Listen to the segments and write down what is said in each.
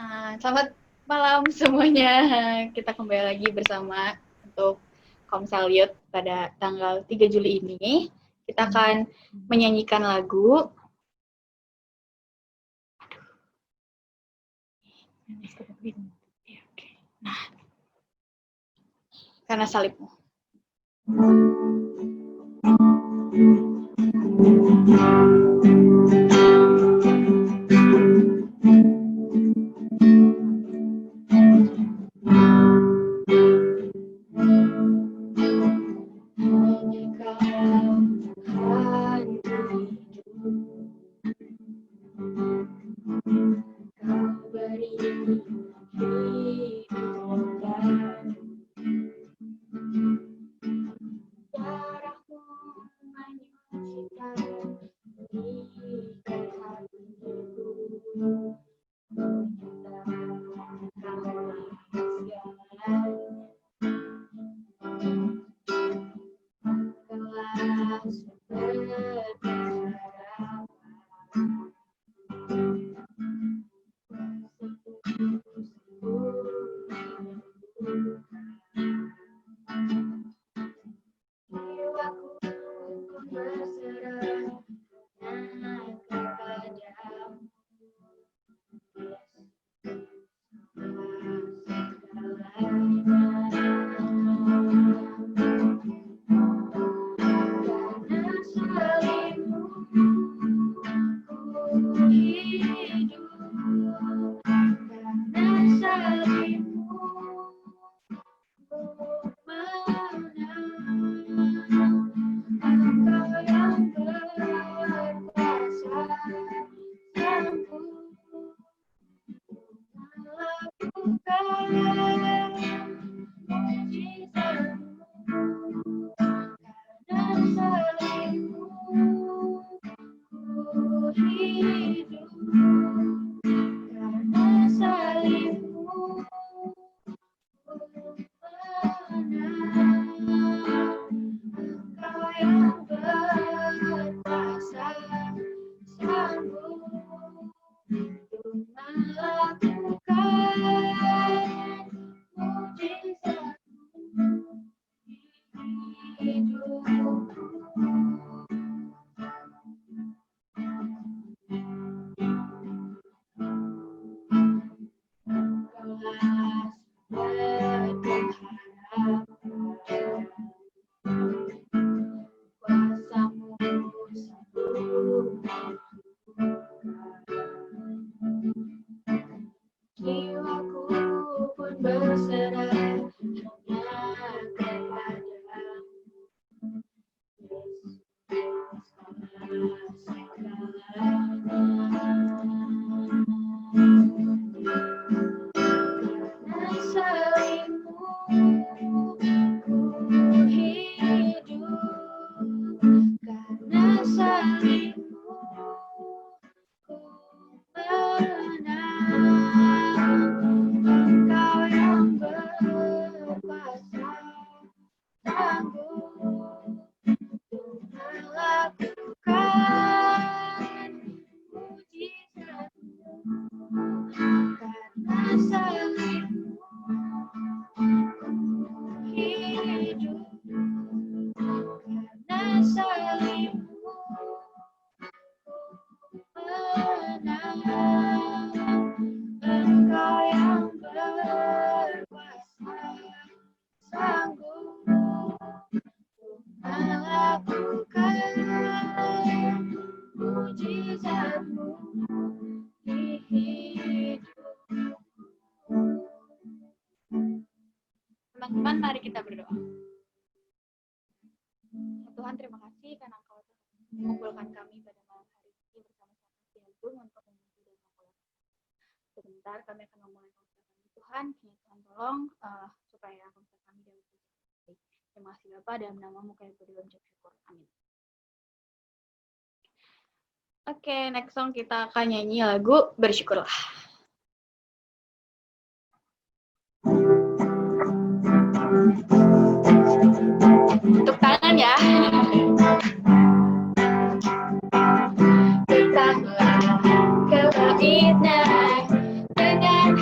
Selamat malam semuanya. Kita kembali lagi bersama untuk Komsel Youth pada tanggal 3 Juli ini. Kita akan menyanyikan lagu. Nah, karena salibmu. Teman-teman, mari kita berdoa. Tuhan, terima kasih karena Engkau mengumpulkan kami pada malam hari ini bersama-sama dengan Tuhan untuk memuji dan mengulang. Sebentar kami akan memulai konser kami. Tuhan, Tuhan tolong supaya konser kami dapat baik. Terima kasih Bapa, dalam namamu kami berdoa dan syukur. Amin. Oke, next song kita akan nyanyi lagu Bersyukurlah. Untuk tangan ya. Tetaplah kebaikan dengan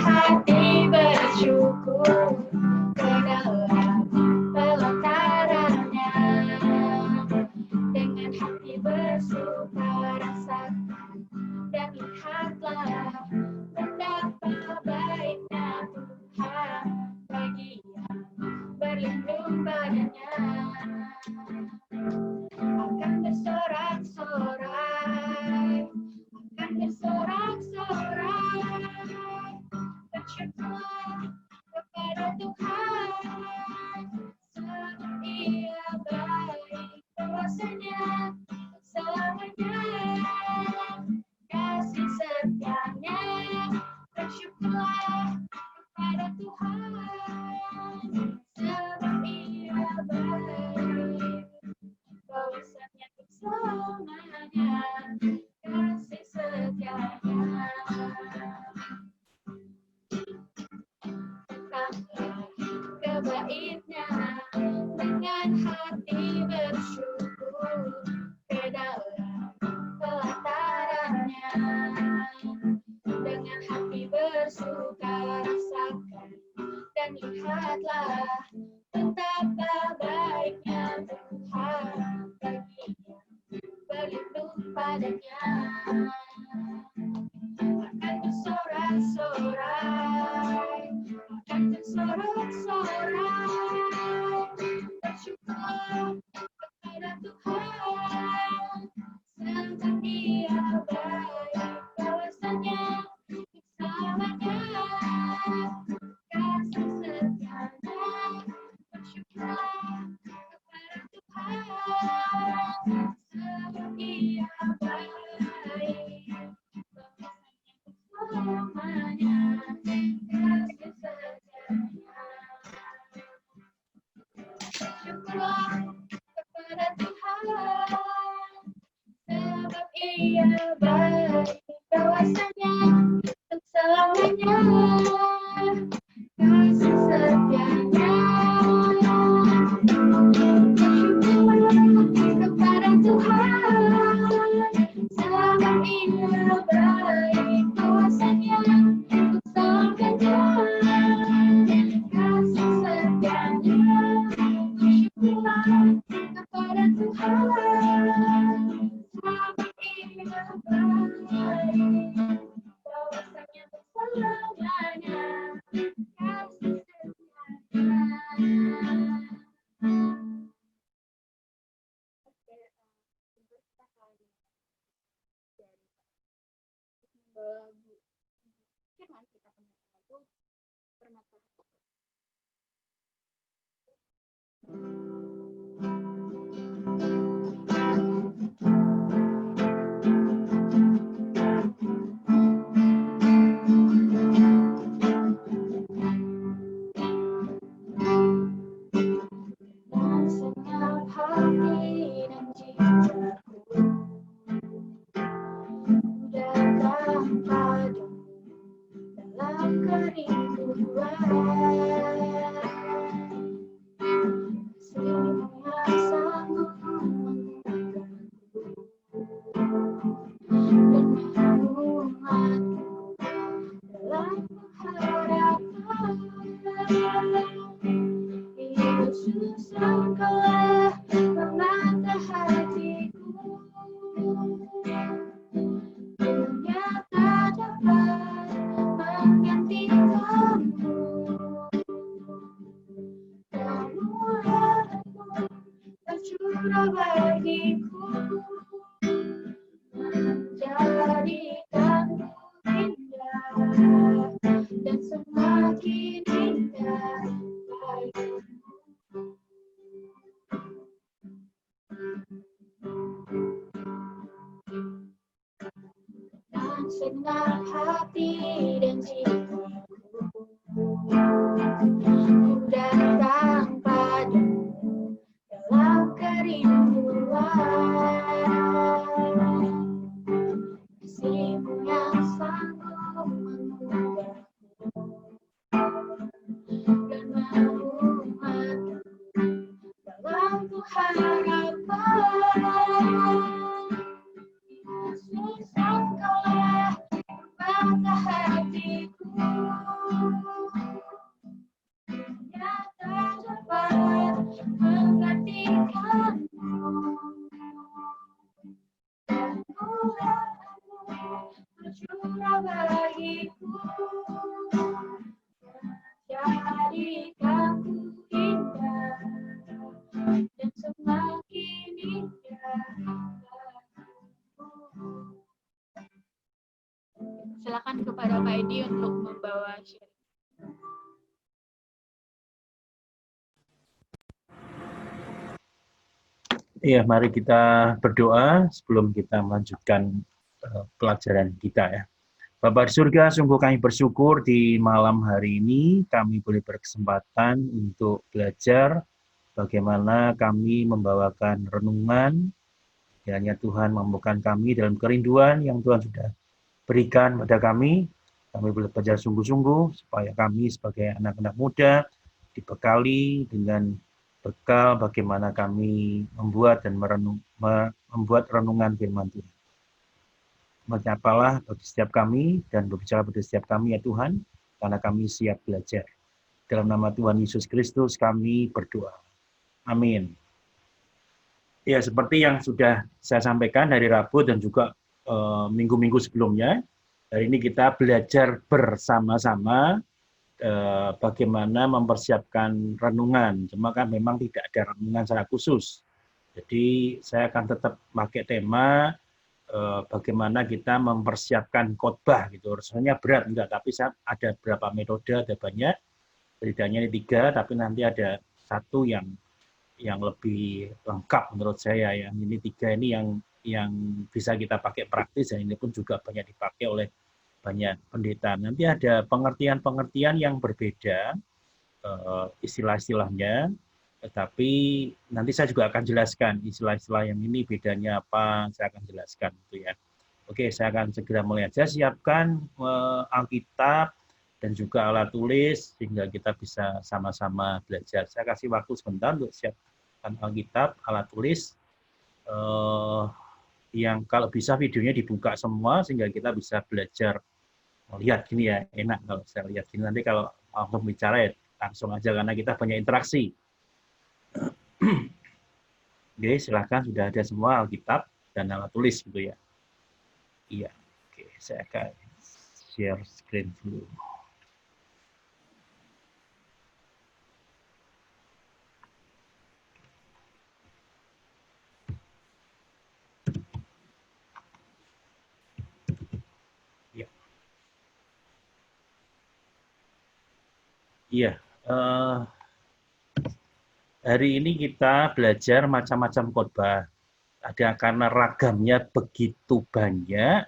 berlindung padanya, akan bersorak-sorai, akan bersorak-sorai, bersyukur kepada Tuhan, sebab Ia baik, kuasanya selamanya, kasih setianya, bersyukurlah kepada Tuhan, sebab Ia baik, kuasanya untuk selamanya, kasih setianya. Tetaplah kebaiknya dengan hati bersyukur, bedalah pelatarannya, dengan hati bersuka rasakan dan lihatlah betapa baiknya Tuhan baginya, berlindung padanya, akan bersorak-sorai, akan bersorak-sorai, bersyukur kepada Tuhan, sebab Ia baik, kuasanya selamanya, kasih setianya, bersyukurlah kepada Tuhan, sebab Ia baik, selamanya, kasih setianya. Syukurlah kepada Tuhan, sebab Ia baik, kuasanya untuk selamanya, kasih setianya. Bersyukurlah kepada Tuhan, sebab Ia baik, kuasanya untuk selamanya, kasih setianya. Bersyukurlah kepada Tuhan, sebab Ia baik, kuasanya untuk selamanya, kasih setianya. Lagu firman kita punya lagu Permata. Dan senyap hati dan jiwaku datang padamu dalam kerinduan, kasih-Mu yang sanggup mengubahku dan menguatku dalam pengharapan. Yesus, Engkaulah pemata hatiku, dunia tak dapat menggantikanmu. Kemurahan-Mu tercurah bagiku, menjadikanku indah dan semakin indah bagimu. Dan segenap hati dan jiwaku ku datang padamu dalam kerinduan, kasih-Mu yang sanggup mengubahku dan menguatku dalam pengharapan. Yesus, Engkaulah pemata hatiku, dunia tak dapat menggantikanmu. Kemurahan-Mu tercurah bagiku, menjadikanku indah persilakan kepada Kak Edi untuk membawa sharing. Iya, mari kita berdoa sebelum kita melanjutkan pelajaran kita ya. Bapa di surga, sungguh kami bersyukur di malam hari ini kami boleh berkesempatan untuk belajar bagaimana kami membawakan renungan. Kiranya Tuhan mampukan kami dalam kerinduan yang Tuhan sudah berikan pada kami. Kami boleh belajar sungguh-sungguh supaya kami sebagai anak-anak muda dibekali dengan bekal bagaimana kami membuat dan membuat renungan firman Tuhan. Menyapalah bagi setiap kami dan berbicara pada setiap kami ya Tuhan, karena kami siap belajar. Dalam nama Tuhan Yesus Kristus kami berdoa. Amin. Ya, seperti yang sudah saya sampaikan hari Rabu dan juga minggu-minggu sebelumnya, hari ini kita belajar bersama-sama bagaimana mempersiapkan renungan. Cuma kan memang tidak ada renungan secara khusus. Jadi saya akan tetap pakai tema bagaimana kita mempersiapkan khotbah gitu. Rasanya berat enggak, tapi saya ada berapa metode, ada banyak. Setidaknya 3, tapi nanti ada satu yang lebih lengkap menurut saya. Yang ini 3 ini yang bisa kita pakai praktis, dan ini pun juga banyak dipakai oleh banyak pendeta. Nanti ada pengertian-pengertian yang berbeda, istilah-istilahnya, tetapi nanti saya juga akan jelaskan istilah-istilah yang ini bedanya apa, saya akan jelaskan gitu ya. Oke, saya akan segera mulai aja. Siapkan Alkitab dan juga alat tulis sehingga kita bisa sama-sama belajar. Saya kasih waktu sebentar untuk siapkan Alkitab, alat tulis. Yang kalau bisa videonya dibuka semua sehingga kita bisa belajar lihat gini ya, enak kalau saya lihat gini. Nanti kalau mau bicara ya langsung aja karena kita banyak interaksi. Oke, silahkan sudah ada semua Alkitab dan alat tulis gitu ya. Iya, oke, saya akan share screen dulu. Iya, hari ini kita belajar macam-macam khotbah. Ada karena ragamnya begitu banyak,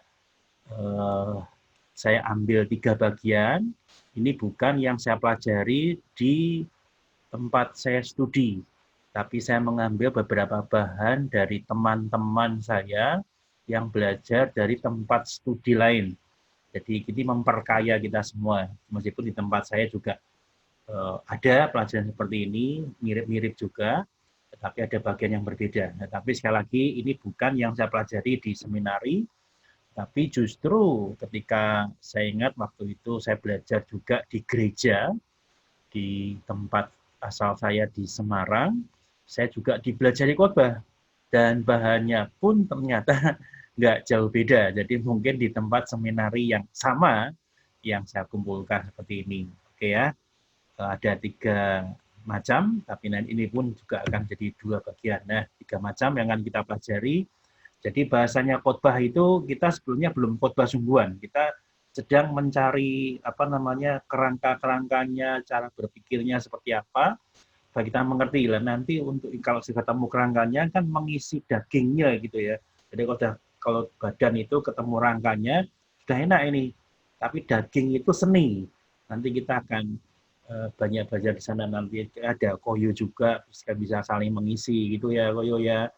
saya ambil 3 bagian. Ini bukan yang saya pelajari di tempat saya studi, tapi saya mengambil beberapa bahan dari teman-teman saya yang belajar dari tempat studi lain. Jadi ini memperkaya kita semua, meskipun di tempat saya juga ada pelajaran seperti ini, mirip-mirip juga, tetapi ada bagian yang berbeda. Nah, tapi sekali lagi, ini bukan yang saya pelajari di seminari, tapi justru ketika saya ingat waktu itu saya belajar juga di gereja, di tempat asal saya di Semarang, saya juga dipelajari khotbah. Dan bahannya pun ternyata nggak jauh beda. Jadi mungkin di tempat seminari yang sama, yang saya kumpulkan seperti ini. Oke ya. Ada 3 macam, tapi nanti ini pun juga akan jadi 2 bagian. Nah, 3 macam yang akan kita pelajari. Jadi bahasanya khotbah itu kita sebelumnya belum khotbah sungguhan. Kita sedang mencari kerangka-kerangkanya, cara berpikirnya seperti apa. Bagi kita mengerti lah nanti untuk kalau sudah ketemu kerangkanya kan mengisi dagingnya gitu ya. Jadi kalau badan itu ketemu rangkanya sudah enak ini. Tapi daging itu seni. Nanti kita akan banyak belajar di sana, nanti ada Koyo juga bisa saling mengisi gitu ya Koyo ya.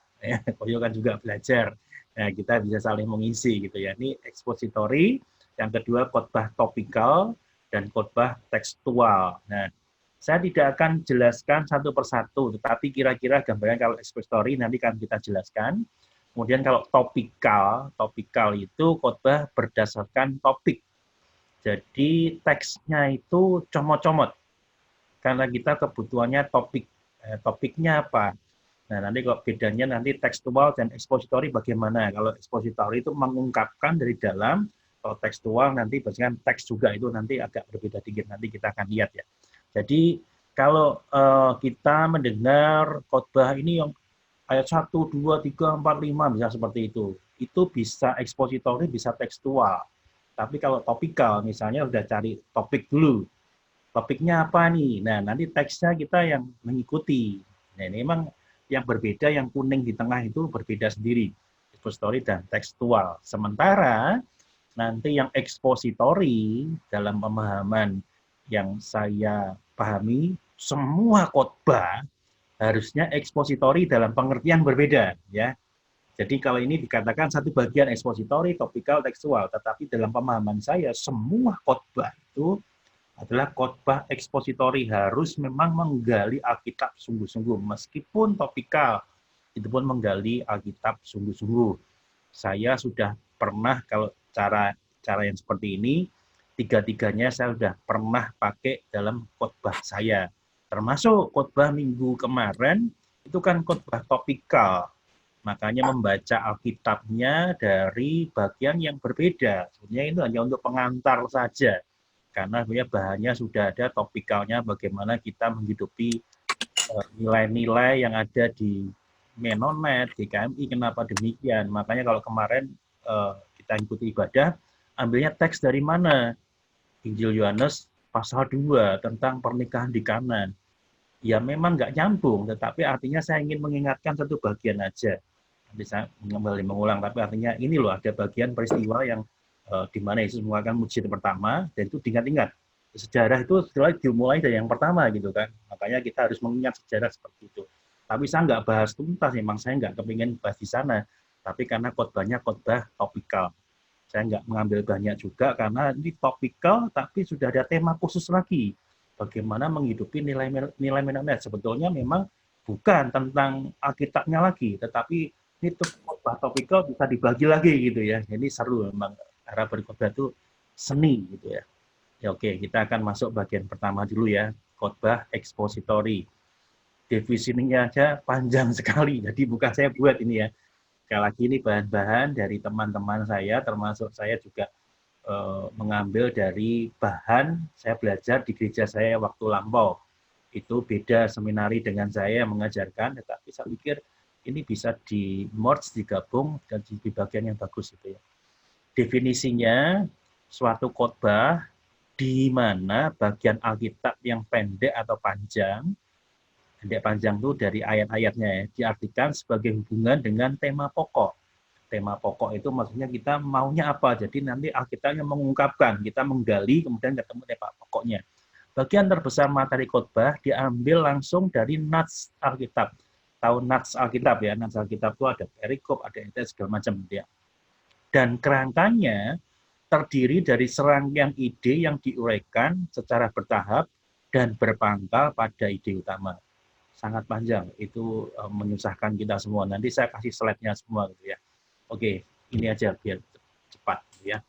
Koyo kan juga belajar. Nah, kita bisa saling mengisi gitu ya. Ini ekspositori, yang kedua khotbah topikal dan khotbah tekstual. Nah, saya tidak akan jelaskan satu persatu, tetapi kira-kira gambaran kalau ekspositori nanti akan kita jelaskan. Kemudian kalau topikal itu khotbah berdasarkan topik. Jadi teksnya itu comot-comot. Karena kita kebutuhannya topiknya apa. Nah, nanti kok bedanya nanti tekstual dan ekspositori bagaimana. Kalau ekspositori itu mengungkapkan dari dalam, kalau tekstual nanti berdasarkan teks juga itu nanti agak berbeda dikit, nanti kita akan lihat ya. Jadi kalau kita mendengar khotbah ini yang ayat 1, 2, 3, 4, 5 bisa seperti itu bisa ekspositori, bisa tekstual. Tapi kalau topikal, misalnya udah cari topik dulu. Topiknya apa nih? Nah, nanti teksnya kita yang mengikuti. Nah, ini memang yang berbeda, yang kuning di tengah itu berbeda sendiri. Expository dan tekstual. Sementara nanti yang ekspositori dalam pemahaman yang saya pahami, semua khotbah harusnya ekspositori dalam pengertian berbeda, ya. Jadi kalau ini dikatakan satu bagian ekspositori, topikal, tekstual, tetapi dalam pemahaman saya semua khotbah itu adalah khotbah ekspositori, harus memang menggali Alkitab sungguh-sungguh, meskipun topikal itu pun menggali Alkitab sungguh-sungguh. Saya sudah pernah, kalau cara yang seperti ini, tiga-tiganya saya sudah pernah pakai dalam khotbah saya. Termasuk khotbah minggu kemarin, itu kan khotbah topikal. Makanya membaca Alkitabnya dari bagian yang berbeda. Sebenarnya itu hanya untuk pengantar saja. Karena bahannya sudah ada, topikalnya bagaimana kita menghidupi nilai-nilai yang ada di Menonet, di KMI, kenapa demikian. Makanya kalau kemarin kita ikuti ibadah, ambilnya teks dari mana? Injil Yohanes pasal 2 tentang pernikahan di Kanan. Ya memang nggak nyambung, tetapi artinya saya ingin mengingatkan satu bagian aja. Nanti saya kembali mengulang, tapi artinya ini loh, ada bagian peristiwa yang di mana Yesus mengeluarkan mujizat pertama, dan itu diingat-ingat. Sejarah itu setelah dimulai dari yang pertama gitu kan. Makanya kita harus mengingat sejarah seperti itu. Tapi saya nggak bahas tuntas, memang saya nggak kepingin bahas di sana. Tapi karena khotbahnya khotbah topikal. Saya nggak mengambil banyak juga karena ini topikal, tapi sudah ada tema khusus lagi. Bagaimana menghidupi nilai Menonet. Sebetulnya memang bukan tentang Alkitabnya lagi, tetapi ini khotbah topikal bisa dibagi lagi gitu ya. Ini seru memang, cara berkhotbah itu seni gitu ya. Ya oke, kita akan masuk bagian pertama dulu ya, khotbah ekspositori. Definisinya aja panjang sekali, jadi bukan saya buat ini ya. Sekali lagi ini bahan-bahan dari teman-teman saya, termasuk saya juga mengambil dari bahan saya belajar di gereja saya waktu lampau. Itu beda seminari dengan saya yang mengajarkan, tetapi saya pikir ini bisa di-merge, digabung, dan di bagian yang bagus itu ya. Definisinya, suatu khotbah di mana bagian Alkitab yang pendek atau panjang itu dari ayat-ayatnya ya, diartikan sebagai hubungan dengan tema pokok. Tema pokok itu maksudnya kita maunya apa, jadi nanti Alkitabnya mengungkapkan, kita menggali, kemudian ketemu tema pokoknya. Bagian terbesar materi khotbah diambil langsung dari nats Alkitab. Tahu nats Alkitab ya, nats Alkitab itu ada perikop, ada intens, segala macam ya. Dan kerangkanya terdiri dari serangkaian ide yang diuraikan secara bertahap dan berpangkal pada ide utama. Sangat panjang, itu menyusahkan kita semua. Nanti saya kasih slide-nya semua gitu ya. Oke, ini aja biar cepat ya.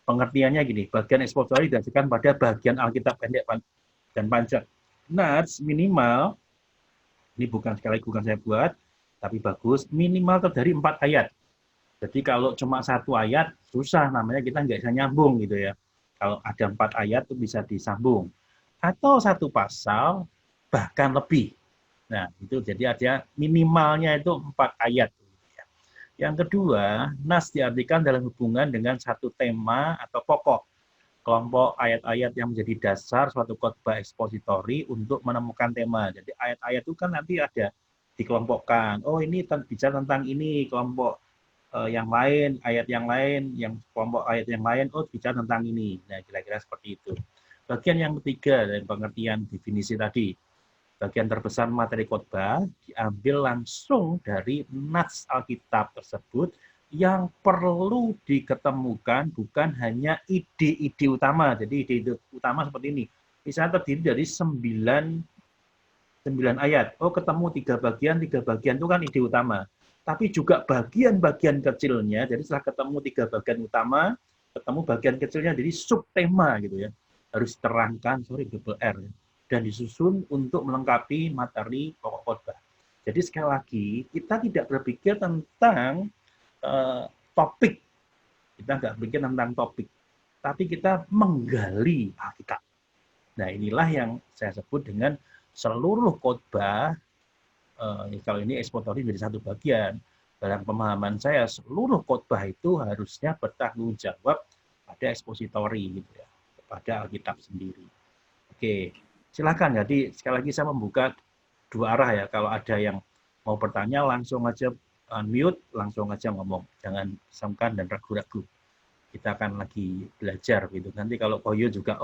Pengertiannya gini, bagian ekspositori didasarkan pada bagian Alkitab pendek dan panjang. Nats minimal, ini bukan saya buat, tapi bagus, minimal terdiri 4 ayat. Jadi kalau cuma 1 ayat, susah, namanya kita nggak bisa nyambung gitu ya. Kalau ada 4 ayat itu bisa disambung. Atau 1 pasal, bahkan lebih. Nah, itu jadi ada minimalnya itu 4 ayat. Yang kedua, nas diartikan dalam hubungan dengan satu tema atau pokok. Kelompok ayat-ayat yang menjadi dasar suatu khotbah ekspositori untuk menemukan tema. Jadi ayat-ayat itu kan nanti ada dikelompokkan. Oh, ini bicara tentang ini, kelompok yang lain, ayat yang lain, yang kelompok ayat yang lain, oh bicara tentang ini. Nah, kira-kira seperti itu. Bagian yang ketiga dari pengertian definisi tadi, bagian terbesar materi khotbah diambil langsung dari nats Alkitab tersebut yang perlu diketemukan, bukan hanya ide-ide utama. Jadi ide-ide utama seperti ini. Misalnya terdiri dari 9 ayat. Oh, ketemu 3 bagian itu kan ide utama. Tapi juga bagian-bagian kecilnya, jadi setelah ketemu 3 bagian utama, ketemu bagian kecilnya, jadi subtema gitu ya, harus diterangkan, double R, ya, dan disusun untuk melengkapi materi pokok khotbah. Jadi sekali lagi, kita tidak berpikir tentang topik, kita nggak berpikir tentang topik, tapi kita menggali Alkitab. Nah, inilah yang saya sebut dengan seluruh khotbah. Kalau ini ekspositori menjadi satu bagian. Dalam pemahaman saya, seluruh khotbah itu harusnya bertanggung jawab kepada ekspositori gitu ya, kepada Alkitab sendiri. Oke, silakan. Jadi sekali lagi saya membuka dua arah ya. Kalau ada yang mau bertanya langsung aja unmute, langsung aja ngomong. Jangan sungkan dan ragu-ragu. Kita akan lagi belajar gitu. Nanti kalau Koyo juga,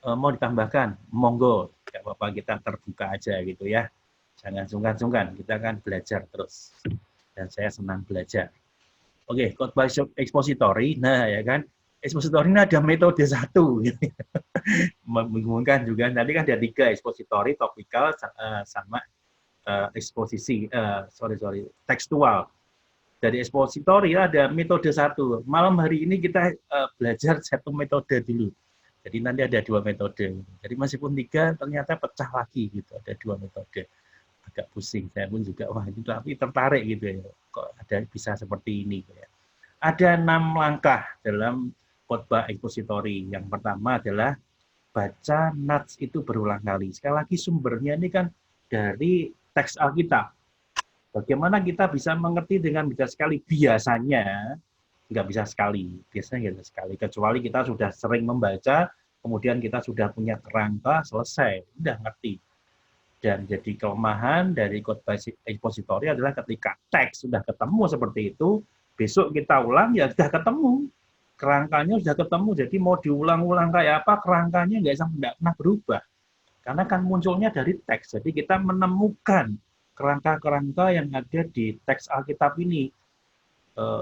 mau ditambahkan, monggo. Gak apa-apa, kita terbuka aja gitu ya. Jangan sungkan-sungkan, kita akan belajar terus. Dan saya senang belajar. Oke, khotbah ekspositori. Nah, ya kan, ekspositori ini ada metode satu. Membingungkan juga. Tadi kan ada 3, ekspositori, topikal, sama eksposisi, tekstual. Dari ekspositori ada metode satu. Malam hari ini kita belajar satu metode dulu. Jadi nanti ada 2 metode. Jadi meskipun 3 ternyata pecah lagi gitu. Ada 2 metode. Agak pusing. Saya pun juga wah itu tapi tertarik gitu ya. Kok ada bisa seperti ini gitu ya. Ada 6 langkah dalam khotbah ekspositori. Yang pertama adalah baca nats itu berulang kali. Sekali lagi sumbernya ini kan dari teks Alkitab. Bagaimana kita bisa mengerti dengan bisa sekali? Biasanya nggak bisa sekali. Biasanya nggak bisa sekali. Kecuali kita sudah sering membaca, kemudian kita sudah punya kerangka, selesai. Udah ngerti. Dan jadi kelemahan dari khotbah ekspositori adalah ketika teks sudah ketemu seperti itu, besok kita ulang, ya sudah ketemu. Kerangkanya sudah ketemu, jadi mau diulang-ulang kayak apa, kerangkanya nggak pernah berubah. Karena kan munculnya dari teks. Jadi kita menemukan kerangka-kerangka yang ada di teks Alkitab ini.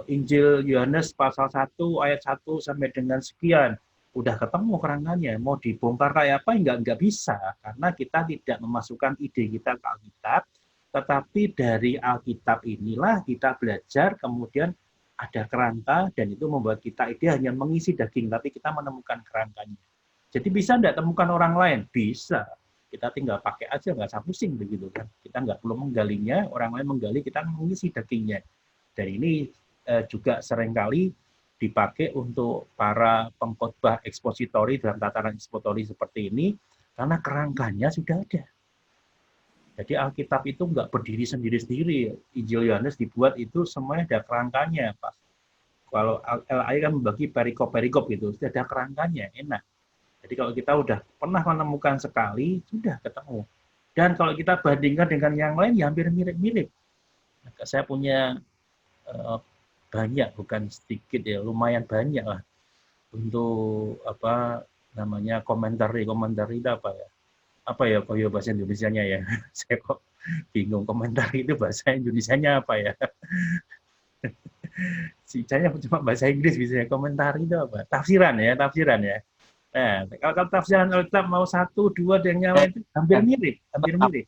Injil Yohanes pasal 1 ayat 1 sampai dengan sekian. Udah ketemu kerangkanya. Mau dibongkar kayak apa? Nggak bisa. Karena kita tidak memasukkan ide kita ke Alkitab. Tetapi dari Alkitab inilah kita belajar, kemudian ada kerangka, dan itu membuat kita ide hanya mengisi daging, tapi kita menemukan kerangkanya. Jadi bisa enggak temukan orang lain? Bisa. Kita tinggal pakai aja, nggak usah pusing begitu kan. Kita nggak perlu menggalinya, orang lain menggali, kita mengisi dagingnya. Dan ini juga seringkali dipakai untuk para pengkhotbah ekspositori dalam tataran ekspositori seperti ini, karena kerangkanya sudah ada. Jadi Alkitab itu nggak berdiri sendiri-sendiri. Injil Yohanes dibuat itu semuanya ada kerangkanya, Pak. Kalau LAI kan membagi perikop-perikop gitu, sudah ada kerangkanya, enak. Jadi kalau kita udah pernah menemukan sekali, sudah ketemu. Dan kalau kita bandingkan dengan yang lain, ya hampir mirip-mirip. Saya punya banyak, bukan sedikit ya, lumayan banyak lah untuk apa namanya komentari itu apa ya? Apa ya bahasa Indonesianya ya? Saya kok bingung, komentari itu bahasa Indonesianya apa ya? Saya cuma bahasa Inggris biasanya. Komentari itu apa? Tafsiran ya. Nah, kalau tafsiran Alkitab mau 1, 2 dan yang lain itu hampir mirip.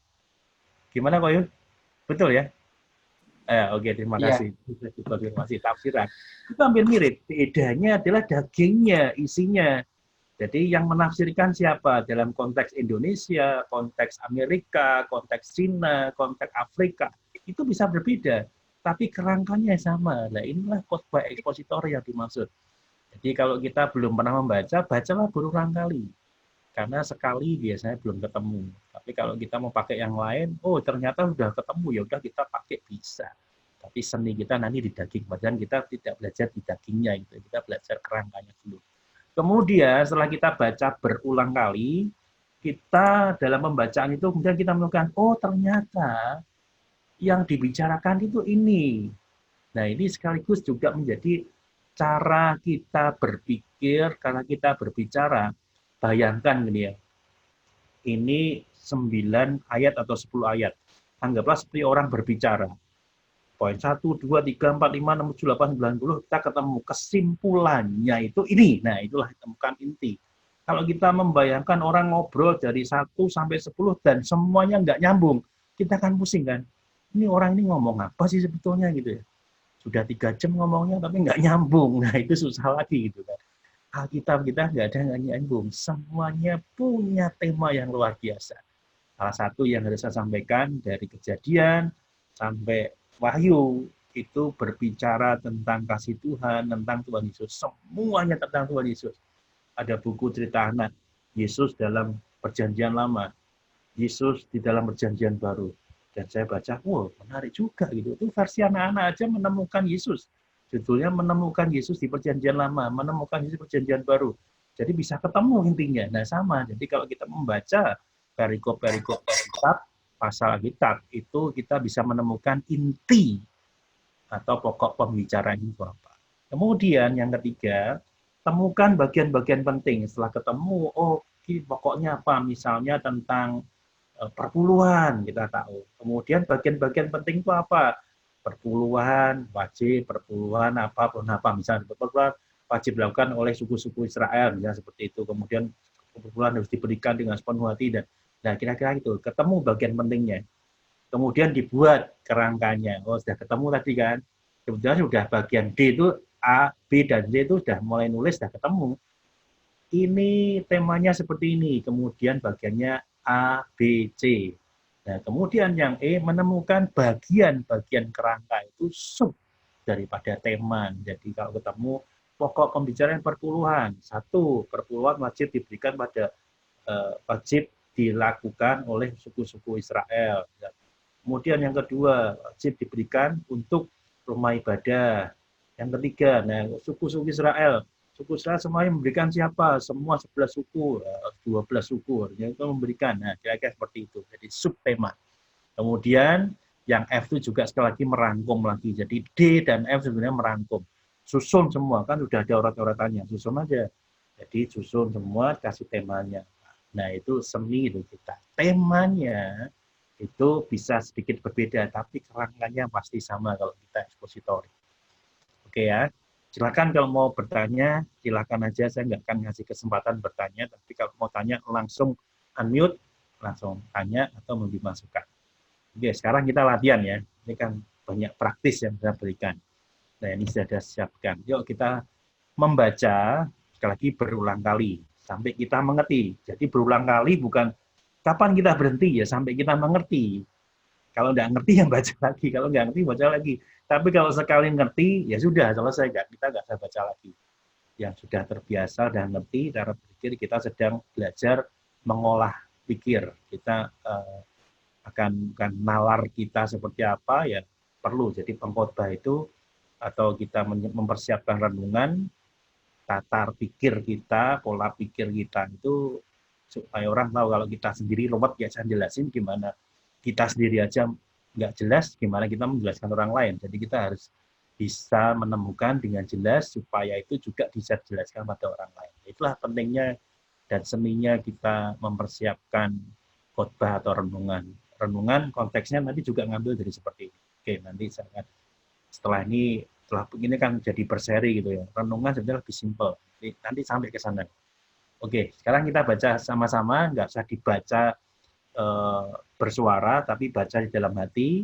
Gimana Koyo? Betul ya? Oke, terima kasih. Konfirmasi tafsiran. Itu hampir mirip. Bedanya adalah dagingnya, isinya. Jadi yang menafsirkan siapa? Dalam konteks Indonesia, konteks Amerika, konteks Cina, konteks Afrika. Itu bisa berbeda. Tapi kerangkanya sama. Nah, inilah khotbah ekspositori yang dimaksud. Jadi kalau kita belum pernah membaca, bacalah berulang kali. Karena sekali biasanya belum ketemu. Tapi kalau kita mau pakai yang lain, ternyata sudah ketemu, ya udah kita pakai bisa. Tapi seni kita nanti di daging, padahal kita tidak belajar di dagingnya, gitu. Kita belajar kerangkanya dulu. Kemudian setelah kita baca berulang kali, kita dalam pembacaan itu kemudian kita menemukan, ternyata yang dibicarakan itu ini. Nah, ini sekaligus juga menjadi cara kita berpikir, karena kita berbicara. Bayangkan gini ya, ini 9 ayat atau 10 ayat. Anggaplah seperti orang berbicara. Poin 1, 2, 3, 4, 5, 6, 7, 8, 9, 10, kita ketemu kesimpulannya itu ini. Nah, itulah ditemukan inti. Kalau kita membayangkan orang ngobrol dari 1 sampai 10 dan semuanya nggak nyambung, kita akan pusing kan. Ini orang ini ngomong apa sih sebetulnya gitu ya. Sudah 3 jam ngomongnya tapi nggak nyambung. Nah, itu susah lagi gitu kan. Alkitab kita nggak ada yang nyambung. Semuanya punya tema yang luar biasa. Salah satu yang harus saya sampaikan dari Kejadian sampai Wahyu itu berbicara tentang kasih Tuhan, tentang Tuhan Yesus. Semuanya tentang Tuhan Yesus. Ada buku cerita anak Yesus dalam Perjanjian Lama, Yesus di dalam Perjanjian Baru. Dan saya baca, menarik juga gitu. Itu versi anak-anak aja menemukan Yesus. Judulnya menemukan Yesus di Perjanjian Lama, menemukan Yesus di Perjanjian Baru. Jadi bisa ketemu intinya. Nah sama, jadi kalau kita membaca perikop-perikop kitab, pasal kitab, itu kita bisa menemukan inti atau pokok pembicaraan itu apa. Kemudian yang ketiga, temukan bagian-bagian penting. Setelah ketemu, oh ini pokoknya apa, misalnya tentang perpuluhan kita tahu. Kemudian bagian-bagian penting itu apa? Perpuluhan, wajib, perpuluhan apa, misalnya perpuluhan wajib dilakukan oleh suku-suku Israel, misalnya seperti itu. Kemudian perpuluhan harus diberikan dengan sepenuh hati dan nah kira-kira itu ketemu bagian pentingnya. Kemudian dibuat kerangkanya. Oh sudah ketemu tadi kan. Kemudian sudah bagian D itu A, B dan C itu sudah mulai nulis, sudah ketemu. Ini temanya seperti ini. Kemudian bagiannya A, B, C. Nah, kemudian yang E menemukan bagian-bagian kerangka itu sub daripada tema. Jadi kalau ketemu pokok pembicaraan perpuluhan. Satu, perpuluhan wajib diberikan pada wajib dilakukan oleh suku-suku Israel. Kemudian yang kedua, wajib diberikan untuk rumah ibadah. Yang ketiga, nah suku-suku Israel. Suku Israel semuanya memberikan siapa? Semua 11 suku, 12 suku. Itu memberikan. Nah, kira-kira seperti itu. Jadi subtema. Kemudian yang F itu juga sekali lagi merangkum lagi. Jadi D dan F sebenarnya merangkum. Susun semua, kan sudah ada urat-uratannya. Susun aja. Jadi susun semua, kasih temanya. Nah, itu seni itu kita. Temanya itu bisa sedikit berbeda, tapi kerangkanya pasti sama kalau kita ekspositori. Oke ya, silakan kalau mau bertanya, silakan aja, saya nggak akan ngasih kesempatan bertanya, tapi kalau mau tanya langsung unmute, langsung tanya atau mau dimasukkan. Oke, sekarang kita latihan ya, ini kan banyak praktis yang saya berikan. Nah ini sudah siapkan, yuk kita membaca, sekali lagi berulang kali, sampai kita mengerti. Jadi berulang kali bukan kapan kita berhenti ya, sampai kita mengerti. Kalau nggak ngerti ya baca lagi, kalau nggak ngerti baca lagi. Tapi kalau sekali ngerti ya sudah selesai, kita nggak usah baca lagi. Yang sudah terbiasa dan ngerti cara berpikir, kita sedang belajar mengolah pikir. Kita akan nalar kita seperti apa ya perlu. Jadi pengkhotbah itu atau kita mempersiapkan renungan, tatar pikir kita, pola pikir kita itu supaya orang tahu. Kalau kita sendiri ruwet ya saya jelasin gimana kita sendiri aja nggak jelas, gimana kita menjelaskan orang lain. Jadi kita harus bisa menemukan dengan jelas supaya itu juga bisa dijelaskan pada orang lain. Itulah pentingnya dan seninya kita mempersiapkan khotbah atau renungan. Renungan konteksnya nanti juga ngambil dari seperti ini. Oke, nanti saya setelah ini kan jadi berseri gitu ya. Renungan sebenarnya lebih simpel. Nanti sampai ke sana. Oke, sekarang kita baca sama-sama, nggak usah dibaca bersuara, tapi baca di dalam hati.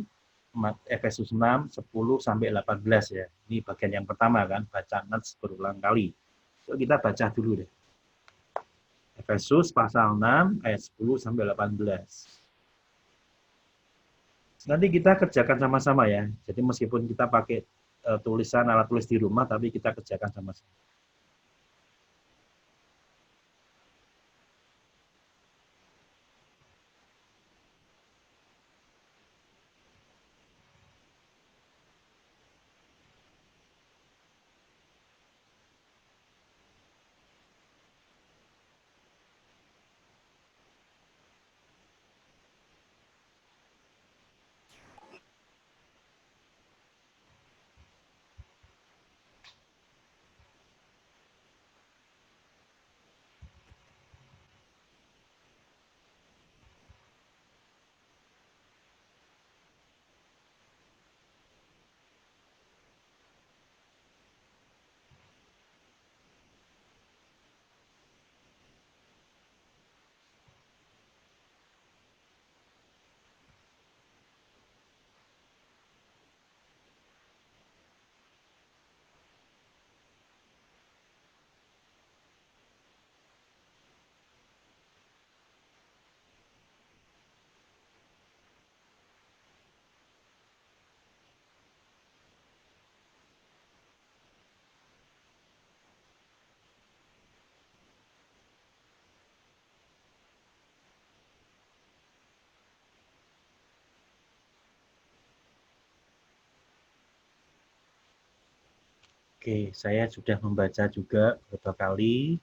Efesus 6, 10 sampai 18 ya. Ini bagian yang pertama kan, baca nats berulang kali. So, kita baca dulu deh. Efesus pasal 6 ayat 10 sampai 18. Nanti kita kerjakan sama-sama ya. Jadi meskipun kita pakai tulisan alat tulis di rumah, tapi kita kerjakan sama-sama. Oke, saya sudah membaca juga beberapa kali.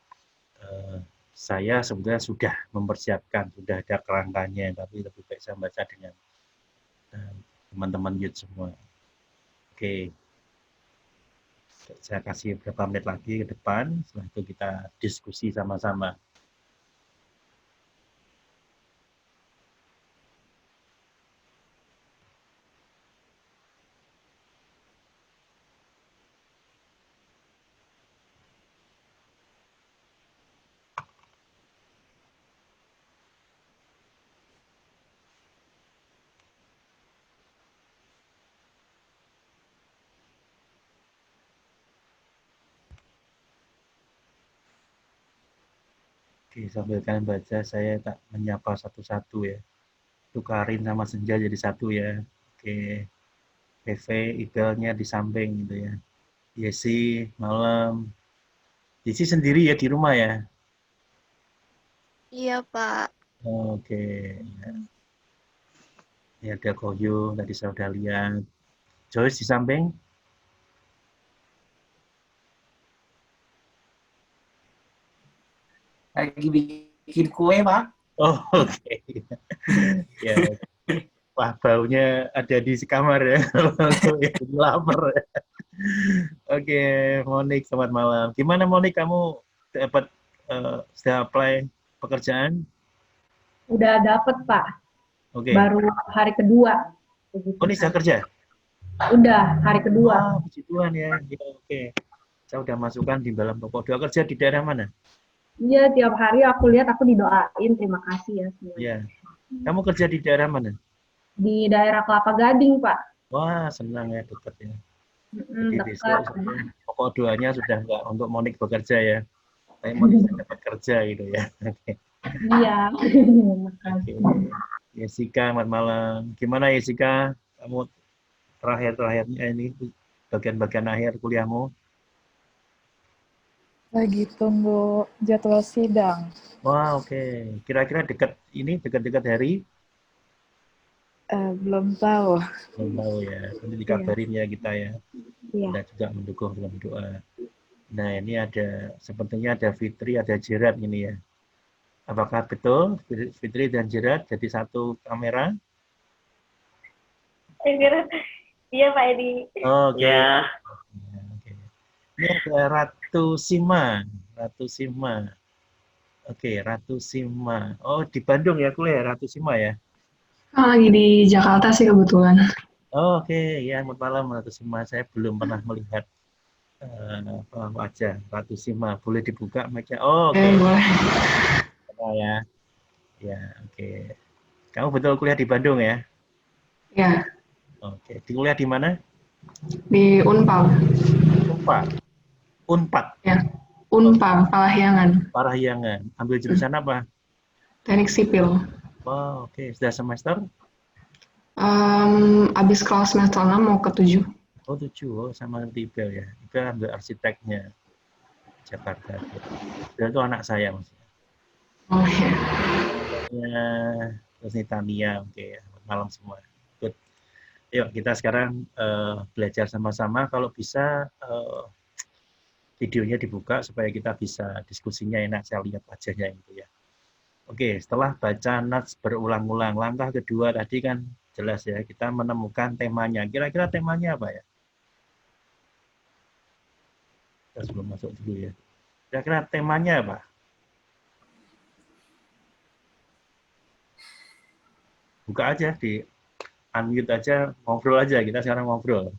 Saya sebenarnya sudah mempersiapkan, sudah ada kerangkanya, tapi lebih baik saya baca dengan teman-teman youth semua. Oke, saya kasih beberapa menit lagi ke depan, setelah itu kita diskusi sama-sama. Oke, sambil kalian baca, saya tak menyapa satu-satu ya. Tukarin sama Senja jadi satu ya. Oke, PV, Ibelnya di samping gitu ya. Yesi, malam. Yesi sendiri ya di rumah ya? Iya, Pak. Oke, ya. Ini ada Koyo, tadi saya udah lihat. Joyce di samping? Lagi bikin kue, Pak. Oh, oke. Ya, wah baunya ada di kamar ya. Lapar. Oke, Monik, selamat malam. Gimana Monik, kamu dapat sudah apply pekerjaan? Udah dapet, Pak. Oke. Baru hari kedua. Oh, ini sudah kerja? Udah hari kedua. Wah, puji Tuhan ya. Ya, oke. Saya udah masukkan di dalam toko. Doa kerja di daerah mana? Iya, tiap hari aku lihat aku didoain. Terima kasih ya semua. Iya. Kamu kerja di daerah mana? Di daerah Kelapa Gading, Pak. Wah, senang ya, dekat ya. Jadi Dekat. besok pokok doanya sudah enggak untuk Monik bekerja ya. Tapi Monik dapat kerja gitu ya. Oke. Iya. Terima Oke. kasih. Yesika, selamat malam. Gimana Yesika? Kamu terakhirnya ini bagian-bagian akhir kuliahmu? Lagi tunggu jadwal sidang. Wah, oke. Kira-kira dekat-dekat hari? Belum tahu. Belum tahu ya. Nanti dikabarin ya kita ya. Iya. Kita juga mendukung dalam doa. Nah, ini sepertinya ada Fitri, ada Jerat ini ya. Apakah betul Fitri dan Jerat jadi satu kamera? Iya, Pak Edi. Oke. Ya. Oke. Ini ada Ratu Sima. Oke, Ratu Sima. Oh, di Bandung ya kuliah Ratu Sima ya? Lagi di Jakarta sih kebetulan. Oh, oke, ya selamat malam Ratu Sima. Saya belum pernah melihat wajah Ratu Sima. Boleh dibuka mic-nya? Oh, oke. Boleh. Ya. Ya, oke. Kamu betul kuliah di Bandung ya? Ya, Oke. Di kuliah di mana? di Unpal. Unpad. Ya, Unpal, Parahyangan. Parahyangan. Ambil jurusan apa? Teknik sipil. Oh, oke. Sudah semester? Abis kelas semester 6 mau ke 7. Oh, 7. Oh, sama Ibel ya. Ibel ambil arsiteknya. Jakarta. Ibel itu anak saya maksudnya. Oh ya. Ya, terus ini Tania. Oke, malam semua. Good. Yuk, kita sekarang belajar sama-sama. Kalau bisa videonya dibuka supaya kita bisa diskusinya enak. Saya lihat wajahnya itu ya. Oke, setelah baca notes berulang-ulang, langkah kedua tadi kan jelas ya, kita menemukan temanya. Kira-kira temanya apa ya? Kita sebelum masuk dulu ya. Kira-kira temanya apa? Buka aja, di unmute aja, ngobrol aja. Kita sekarang ngobrol.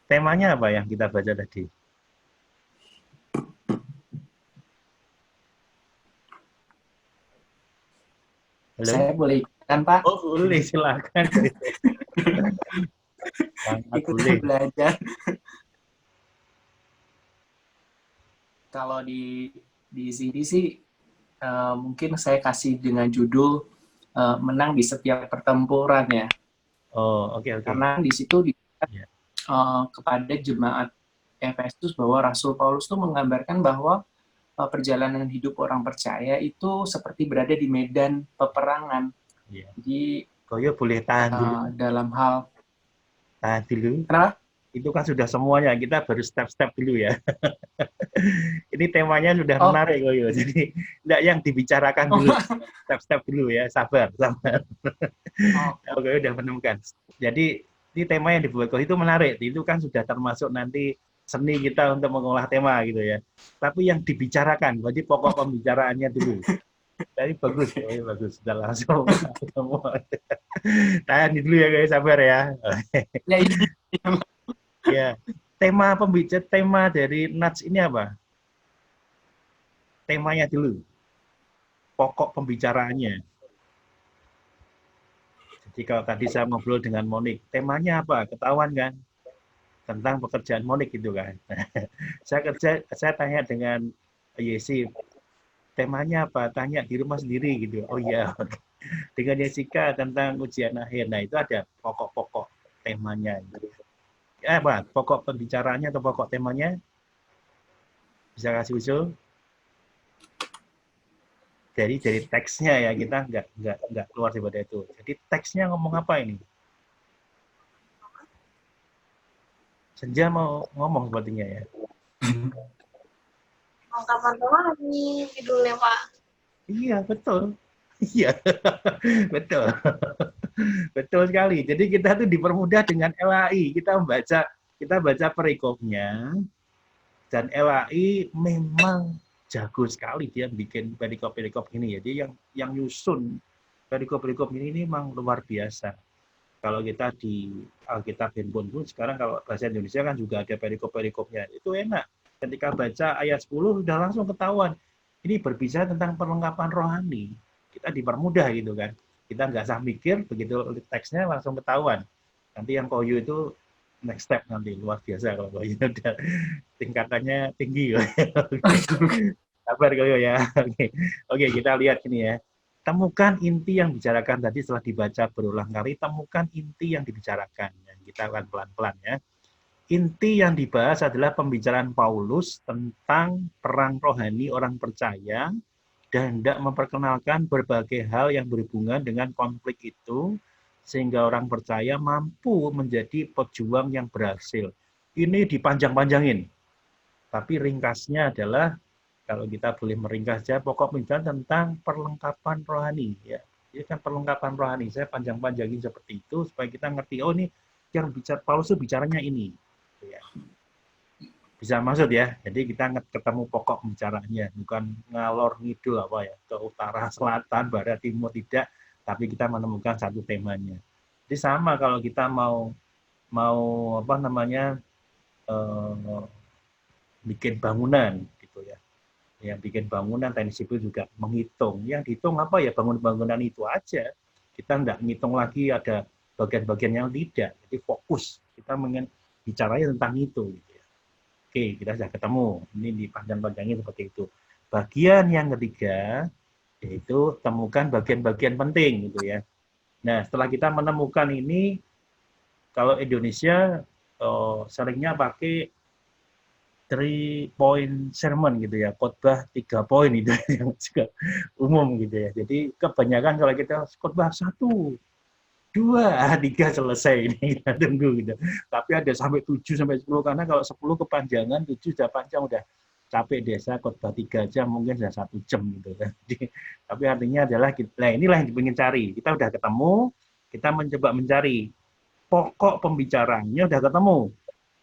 Temanya apa yang kita baca tadi? Halo? Saya boleh ikutan, Pak? Oh, boleh, silakan. Sangat boleh. Ikutan belajar. Kalau di sini sih mungkin saya kasih dengan judul menang di setiap pertempuran ya. Oh, oke. Karena di situ Ya. kepada jemaat Efesus bahwa Rasul Paulus itu menggambarkan bahwa perjalanan hidup orang percaya itu seperti berada di medan peperangan. Ya. Jadi Koyo boleh tahan dulu. dalam hal Tahan dulu. kenapa? Itu kan sudah semuanya, kita baru step-step dulu ya. Ini temanya sudah Oh. menarik kok ya. Jadi enggak yang dibicarakan dulu, step-step dulu ya, sabar. Oke, udah menemukan. Jadi ini tema yang dibuat itu menarik. Itu kan sudah termasuk nanti seni kita untuk mengolah tema gitu ya. Tapi yang dibicarakan, berarti pokok pembicaraannya dulu. Jadi bagus, bagus. Sudah langsung ketemu. Tahan dulu ya guys, sabar ya. Ya, ini. Ya, tema dari Nats ini apa? Temanya dulu, pokok pembicaraannya. Jadi kalau tadi saya ngobrol dengan Monik, temanya apa? Ketahuan kan? Tentang pekerjaan Monik gitu kan. saya tanya dengan Yesi, temanya apa? Tanya di rumah sendiri gitu. Oh iya. Dengan Jessica tentang ujian akhir. Nah, itu ada pokok-pokok temanya. Apa? Pokok pembicaraannya atau pokok temanya? Bisa kasih usul? Dari teksnya ya, kita nggak keluar daripada itu. Jadi teksnya ngomong apa ini? Senja mau ngomong sepertinya ya. Kapan rohani judulnya, Pak? Iya, betul. Iya, betul. Betul sekali. Jadi kita tuh dipermudah dengan LAI. Kita baca perikopnya, dan LAI memang jago sekali dia bikin perikop-perikop ini. Jadi yang nyusun perikop-perikop ini memang luar biasa. Kalau kita di Alkitab Handphone pun sekarang kalau bahasa Indonesia kan juga ada perikop-perikopnya. Itu enak. Ketika baca ayat 10 sudah langsung ketahuan. Ini berbicara tentang perlengkapan rohani. Kita dipermudah gitu kan. Kita nggak usah mikir, begitu teksnya langsung ketahuan. Nanti yang koyo itu next step nanti, luar biasa kalau koyo udah tingkatannya tinggi. Sabar koyo ya. Oke, kita lihat ini ya. Temukan inti yang dibicarakan tadi setelah dibaca berulang kali, temukan inti yang dibicarakan. Kita akan pelan-pelan ya. Inti yang dibahas adalah pembicaraan Paulus tentang perang rohani orang percaya dan hendak memperkenalkan berbagai hal yang berhubungan dengan konflik itu sehingga orang percaya mampu menjadi pejuang yang berhasil. Ini dipanjang-panjangin. Tapi ringkasnya adalah kalau kita boleh meringkas saja pokok pembicaraan tentang perlengkapan rohani ya. Ini kan perlengkapan rohani. Saya panjang-panjangin seperti itu supaya kita ngerti oh ini yang bicara Paulus itu bicaranya ini. Ya. Bisa maksud ya. Jadi kita ketemu pokok pembicaraannya, bukan ngalor ngidul apa ya, ke utara, selatan, barat, timur tidak, tapi kita menemukan satu temanya. Jadi sama kalau kita mau apa namanya bikin bangunan gitu ya. Yang bikin bangunan teknik sipil juga menghitung. Yang dihitung apa ya bangunan itu aja. Kita enggak ngitung lagi ada bagian-bagian yang tidak. Jadi fokus kita bicaranya tentang itu. Gitu ya. Oke, kita sudah ketemu. Ini dipanjang-panjangin seperti itu. Bagian yang ketiga yaitu temukan bagian-bagian penting gitu ya. Nah, setelah kita menemukan ini, kalau Indonesia seringnya pakai 3-point sermon gitu ya, khotbah 3 poin itu yang juga umum gitu ya. Jadi kebanyakan kalau kita khotbah 1, 2, 3 selesai ini kita tunggu gitu. Tapi ada sampai 7 sampai 10 karena kalau 10 kepanjangan, 7 sudah panjang udah capek desa khotbah 3 jam mungkin sudah 1 jam gitu kan. Jadi, tapi artinya adalah nah inilah yang ingin cari. Kita udah ketemu, kita mencoba mencari pokok pembicaraannya udah ketemu.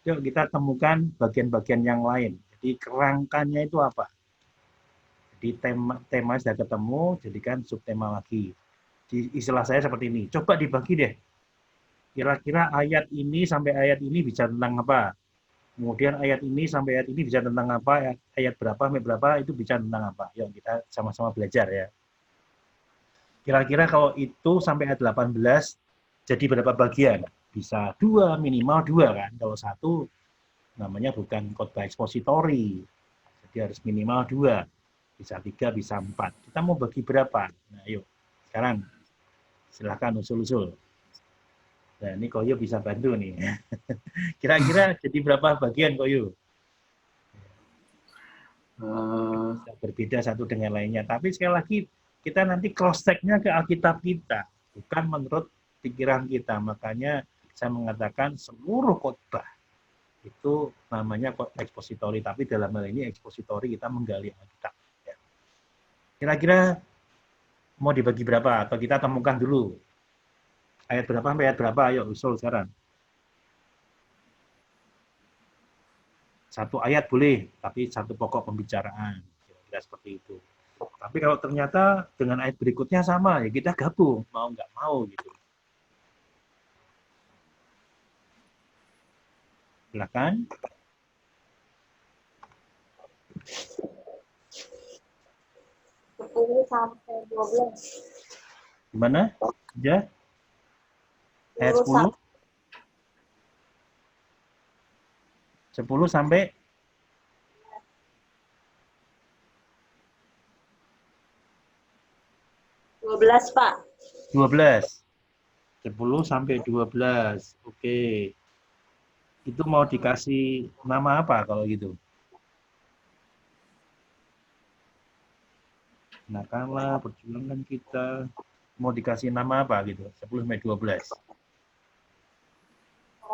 Yuk kita temukan bagian-bagian yang lain. Jadi kerangkanya itu apa? Jadi tema sudah ketemu, jadikan subtema lagi. Istilah saya seperti ini. Coba dibagi deh. Kira-kira ayat ini sampai ayat ini bicara tentang apa? Kemudian ayat ini sampai ayat ini bicara tentang apa? Ayat berapa sampai berapa itu bicara tentang apa? Yuk kita sama-sama belajar ya. Kira-kira kalau itu sampai ayat 18 jadi berapa bagian? Bisa 2, minimal 2 kan. Kalau 1 namanya bukan khotbah ekspositori. Jadi harus minimal 2. Bisa 3, bisa 4. Kita mau bagi berapa? Nah, yuk. Sekarang silakan usul-usul. Nah, ini Koyo bisa bantu nih. Kira-kira jadi berapa bagian Koyo? Bisa berbeda satu dengan lainnya. Tapi sekali lagi kita nanti cross check-nya ke Alkitab kita, bukan menurut pikiran kita. Makanya saya mengatakan seluruh khotbah Itu namanya ekspositori, tapi dalam hal ini ekspositori kita menggali Alkitab. Ya. Kira-kira mau dibagi berapa? Atau kita temukan dulu ayat berapa sampai ayat berapa? Ayo usul sekarang. Satu ayat boleh, tapi satu pokok pembicaraan. Kira-kira seperti itu. Tapi kalau ternyata dengan ayat berikutnya sama, ya kita gabung. Mau nggak mau gitu. Silakan. 10 sampai 12. Gimana? Ya? Ayat 10 10? 10 sampai 12, Pak. 12. 10 sampai 12. Oke. Itu mau dikasih nama apa kalau gitu? Kenakalah, perjuangan kita. Mau dikasih nama apa gitu? 10 sampai 12.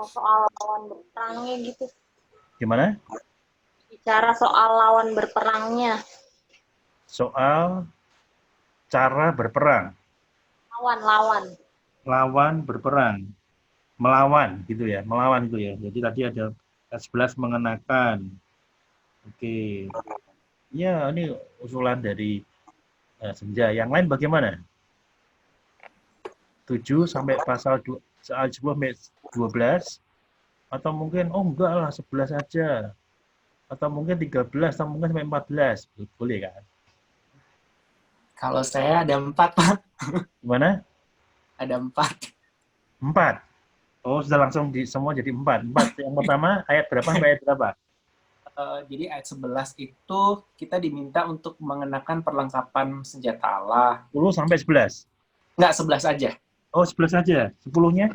Soal lawan berperangnya gitu. Gimana? Bicara soal lawan berperangnya. Soal cara berperang. Lawan. Lawan berperang. Melawan gitu ya. Melawan itu ya. Jadi tadi ada 11 mengenakan. Oke. Ya, ini usulan dari Senja. Yang lain bagaimana? 7 sampai pasal 10 sampai 12. Atau mungkin, oh enggak lah, 11 saja. Atau mungkin 13, atau mungkin sampai 14. Boleh kan? Kalau saya ada 4, Pak. Gimana? Ada 4. 4. Oh, sudah langsung semua jadi 4. 4. Yang pertama, ayat berapa sampai ayat berapa? Jadi ayat 11 itu kita diminta untuk mengenakan perlengkapan senjata Allah. 10 sampai 11. Enggak, 11 aja. Oh, 11 saja. 10-nya?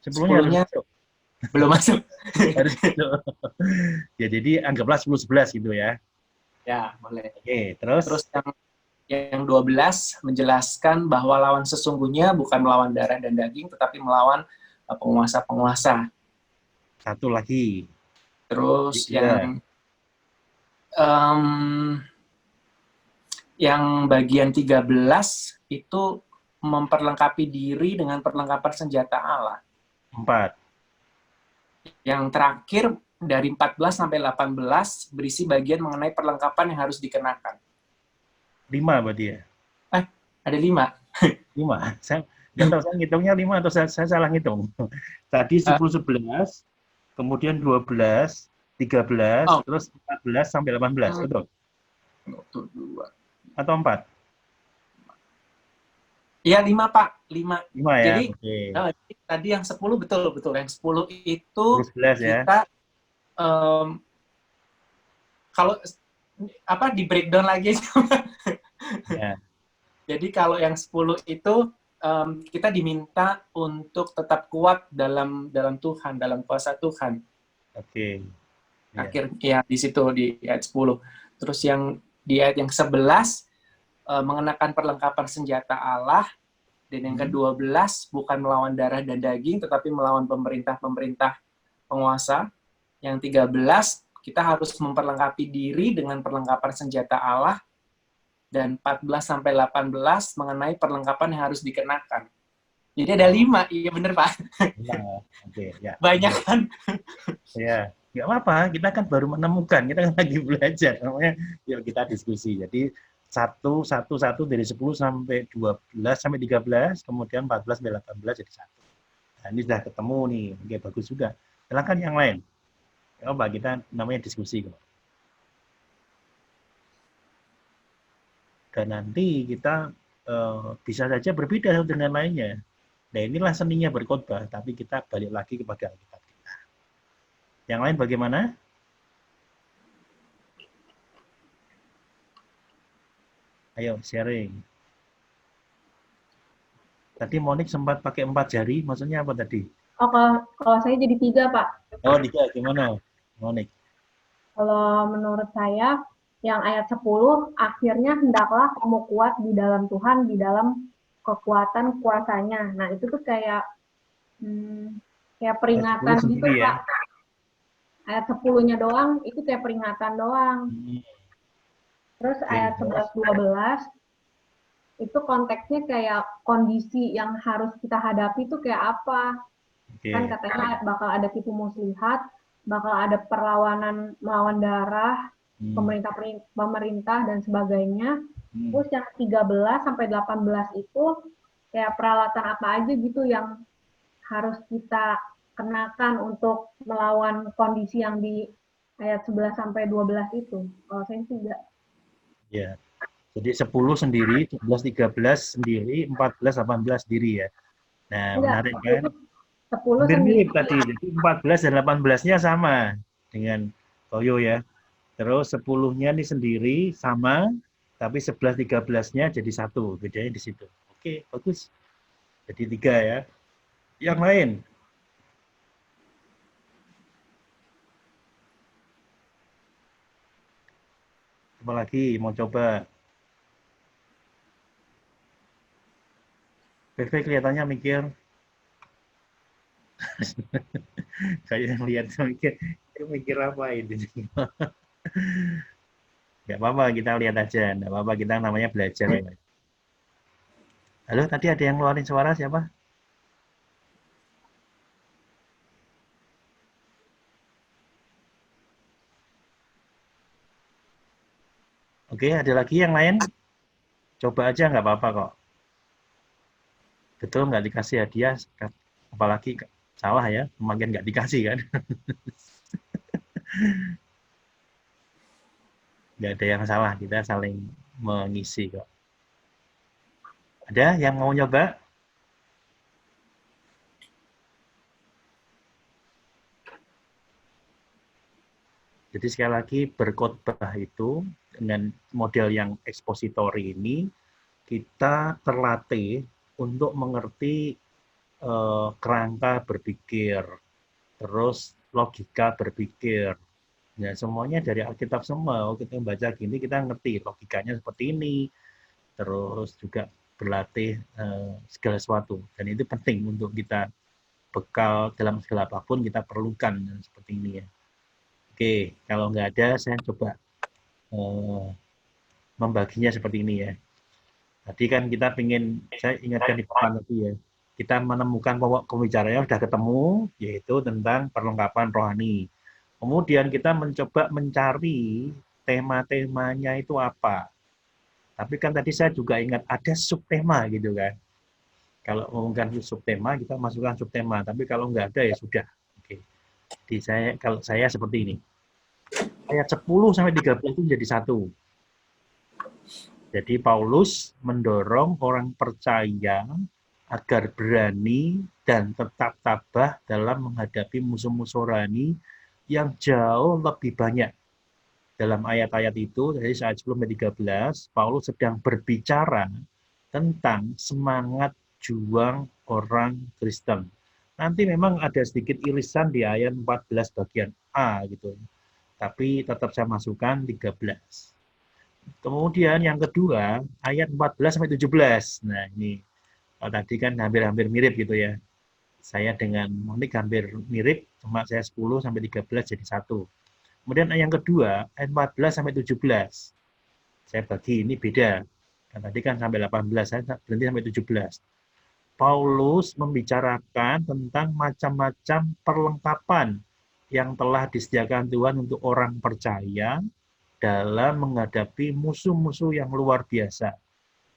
10-nya harus masuk. Belum masuk. Harus masuk. Ya, jadi anggaplah 10-11 gitu ya. Ya, boleh. Oke, terus? Terus yang 12 menjelaskan bahwa lawan sesungguhnya bukan melawan darah dan daging, tetapi melawan penguasa-penguasa. Satu lagi. Terus Ya. yang bagian 13 itu memperlengkapi diri dengan perlengkapan senjata Allah. 4. Yang terakhir dari 14 sampai 18 berisi bagian mengenai perlengkapan yang harus dikenakan. 5 berarti ya? Ada 5. 5. Saya nggak tahu saya ngitungnya 5 atau saya salah ngitung. Tadi 10-11, kemudian 12, 13, terus 14 sampai 18, betul? 1, 2. Atau 4? Iya, 5, Pak. 5. 5 ya? Jadi, Oke. tadi yang 10 betul. Yang 10 itu 11 ya? kita kalau di breakdown lagi aja. Ya. Jadi kalau yang 10 itu kita diminta untuk tetap kuat dalam Tuhan, dalam kuasa Tuhan. Oke. Ya. Akhirnya di situ di ayat 10. Terus yang di ayat yang 11 mengenakan perlengkapan senjata Allah, dan yang ke-12 bukan melawan darah dan daging tetapi melawan pemerintah-pemerintah penguasa. Yang 13 kita harus memperlengkapi diri dengan perlengkapan senjata Allah, dan 14 sampai 18 mengenai perlengkapan yang harus dikenakan. Jadi ada 5, iya bener Pak. Nah, oke, ya. Banyak kan? Ya, nggak apa-apa. Kita kan baru menemukan, kita kan lagi belajar. Namanya, yuk kita diskusi. Jadi satu dari 10 sampai 12 sampai 13, kemudian 14 sampai 18 jadi 1. Nah, ini sudah ketemu nih. Oke, bagus juga. Silakan yang lain. Ya, Pak, kita namanya diskusi kok. Dan nanti kita bisa saja berbeda satu dengan lainnya. Nah, inilah seninya berkhotbah, tapi kita balik lagi kepada Alkitab kita. Yang lain bagaimana? Ayo, sharing. Tadi Monik sempat pakai 4 jari, maksudnya apa tadi? Oh, kalau saya jadi 3, Pak. Oh, 3, gimana, Monik? Kalau menurut saya, yang ayat 10, akhirnya hendaklah kamu kuat di dalam Tuhan, di dalam kekuatan kuasanya. Nah, itu tuh kayak kayak peringatan Ayat 10 gitu, sendiri ya. Pak. Ayat 10-nya doang, itu kayak peringatan doang. Terus Oke. ayat 11-12, itu konteksnya kayak kondisi yang harus kita hadapi itu kayak apa. Oke. Kan katanya bakal ada tipu muslihat, bakal ada perlawanan melawan darah, pemerintah dan sebagainya. Terus yang 13 sampai 18 itu kayak peralatan apa aja gitu yang harus kita kenakan untuk melawan kondisi yang di ayat 11 sampai 12 itu. Kalau saya sih enggak. Ya. Jadi 10 sendiri, 11, 13 sendiri, 14, 18 sendiri ya. Nah, Enggak, menarik kan? 10 Hampir sendiri. mirip tadi. Jadi 14 dan 18-nya sama dengan Toyo ya. Terus 10-nya nih sendiri sama, tapi 11, 13-nya jadi satu. Bedanya di situ. Oke, bagus. Jadi 3 ya. Yang lain? Apa lagi mau coba? Perfect kelihatannya mikir. Kayak yang lihat mikir apa ini? Nggak apa-apa, kita lihat aja. Nggak apa-apa, kita namanya belajar. Halo, tadi ada yang ngeluarin suara siapa? Oke, ada lagi yang lain? Coba aja, nggak apa-apa kok. Betul, nggak dikasih hadiah, apalagi salah ya, makin nggak dikasih kan. Nggak ada yang salah, kita saling mengisi kok. Ada yang mau nyoba? Jadi sekali lagi berkhotbah itu dengan model yang ekspositori ini kita terlatih untuk mengerti kerangka berpikir, terus logika berpikir. Ya, semuanya dari Alkitab semua. Kita membaca gini kita ngerti logikanya seperti ini. Terus juga berlatih segala sesuatu. Dan itu penting untuk kita bekal dalam segala apapun kita perlukan seperti ini ya. Oke, kalau nggak ada, saya coba membaginya seperti ini ya. Tadi kan kita ingin, saya ingatkan di depan tadi ya, kita menemukan pokok pembicaranya sudah ketemu, yaitu tentang perlengkapan rohani. Kemudian kita mencoba mencari tema-temanya itu apa. Tapi kan tadi saya juga ingat ada subtema gitu kan. Kalau mengumumkan subtema, kita masukkan subtema. Tapi kalau nggak ada ya sudah. Oke. Jadi kalau saya seperti ini. Ayat 10 sampai 13 itu menjadi satu. Jadi Paulus mendorong orang percaya agar berani dan tetap tabah dalam menghadapi musuh-musuh rohani yang jauh lebih banyak. Dalam ayat-ayat itu, dari ayat 10 sampai 13, Paulus sedang berbicara tentang semangat juang orang Kristen. Nanti memang ada sedikit irisan di ayat 14 bagian A gitu. Tapi tetap saya masukkan 13. Kemudian yang kedua, ayat 14 sampai 17. Nah, ini tadi kan hampir-hampir mirip gitu ya. Saya dengan Monik hampir mirip, cuma saya 10 sampai 13 jadi satu. Kemudian yang kedua, ayat 14 sampai 17. Saya bagi ini beda. Kan tadi kan sampai 18, saya berhenti sampai 17. Paulus membicarakan tentang macam-macam perlengkapan yang telah disediakan Tuhan untuk orang percaya dalam menghadapi musuh-musuh yang luar biasa.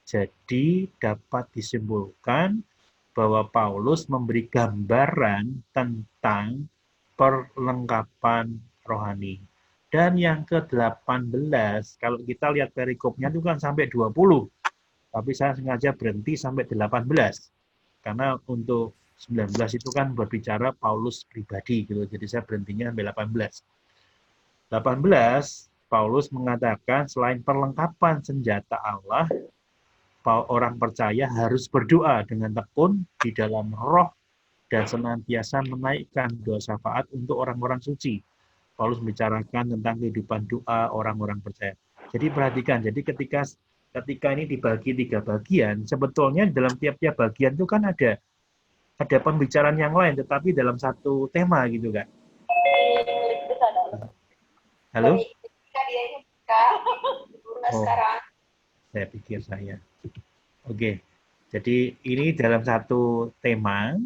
Jadi dapat disimpulkan bahwa Paulus memberi gambaran tentang perlengkapan rohani. Dan yang ke-18, kalau kita lihat perikopnya itu kan sampai 20. Tapi saya sengaja berhenti sampai 18. Karena untuk 19 itu kan berbicara Paulus pribadi gitu. Jadi saya berhentinya sampai 18. 18 Paulus mengatakan selain perlengkapan senjata Allah, orang percaya harus berdoa dengan tekun di dalam roh dan senantiasa menaikkan doa syafaat untuk orang-orang suci. Paulus membicarakan tentang kehidupan doa orang-orang percaya. Jadi perhatikan, jadi ketika ini dibagi 3 bagian, sebetulnya dalam tiap-tiap bagian itu kan ada ada pembicaraan yang lain tetapi dalam satu tema gitu kan. Halo? Oh, saya pikir saya. Oke. Jadi ini dalam satu tema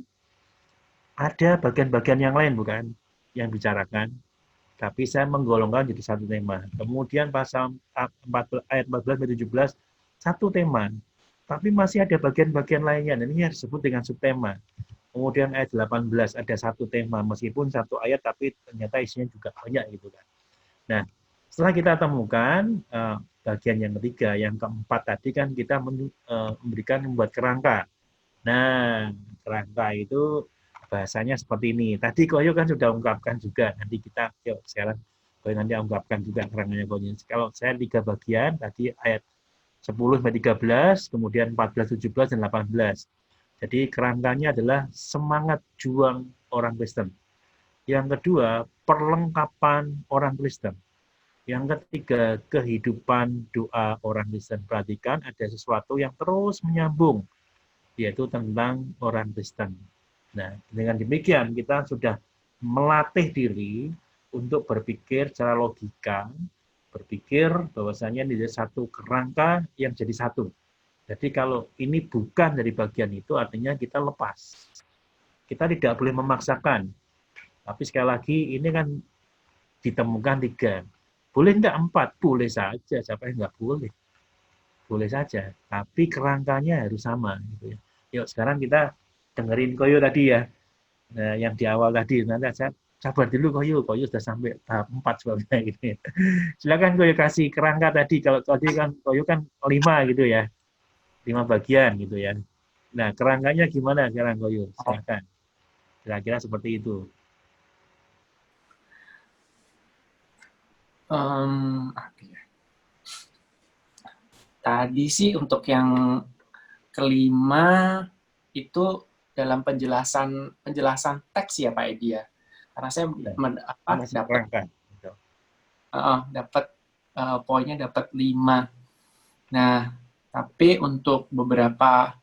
ada bagian-bagian yang lain bukan yang bicarakan, tapi saya menggolongkan jadi satu tema. Kemudian pasal 14, ayat 14 sampai 17 satu tema, tapi masih ada bagian-bagian lainnya dan ini disebut dengan subtema. Kemudian ayat 18 ada satu tema meskipun satu ayat tapi ternyata isinya juga banyak gitu kan. Nah, setelah kita temukan bagian yang ketiga, yang keempat tadi kan kita membuat kerangka. Nah, kerangka itu bahasanya seperti ini. Tadi Koyo kan sudah ungkapkan juga. Nanti kita yuk sekarang Koyo nanti ungkapkan juga kerangkanya Koyo. Kalau saya 3 bagian, tadi ayat 10 sampai 13, kemudian 14, 17 dan 18. Jadi kerangkanya adalah semangat juang orang Kristen. Yang kedua, perlengkapan orang Kristen. Yang ketiga, kehidupan doa orang Kristen. Perhatikan ada sesuatu yang terus menyambung, yaitu tentang orang Kristen. Nah, dengan demikian kita sudah melatih diri untuk berpikir secara logika, berpikir bahwasanya ini satu kerangka yang jadi satu. Jadi kalau ini bukan dari bagian itu, artinya kita lepas. Kita tidak boleh memaksakan. Tapi sekali lagi, ini kan ditemukan 3. Boleh enggak 4? Boleh saja. Siapa yang enggak boleh? Boleh saja. Tapi kerangkanya harus sama. Gitu ya. Yuk, sekarang kita dengerin Koyo tadi ya. Nah, yang di awal tadi. Nanti saya sabar dulu Koyo. Koyo sudah sampai tahap 4 sebabnya. Gitu ya. Silakan Koyo kasih kerangka tadi. Kalau tadi kan Koyo kan 5 gitu ya. 5 bagian gitu ya. Nah, kerangkanya gimana sekarang Koyo? Silakan. Kira-kira seperti itu. Tadi sih untuk yang kelima itu dalam penjelasan teks ya Pak Edi ya. Karena saya dapat poinnya dapat 5. Nah, tapi untuk beberapa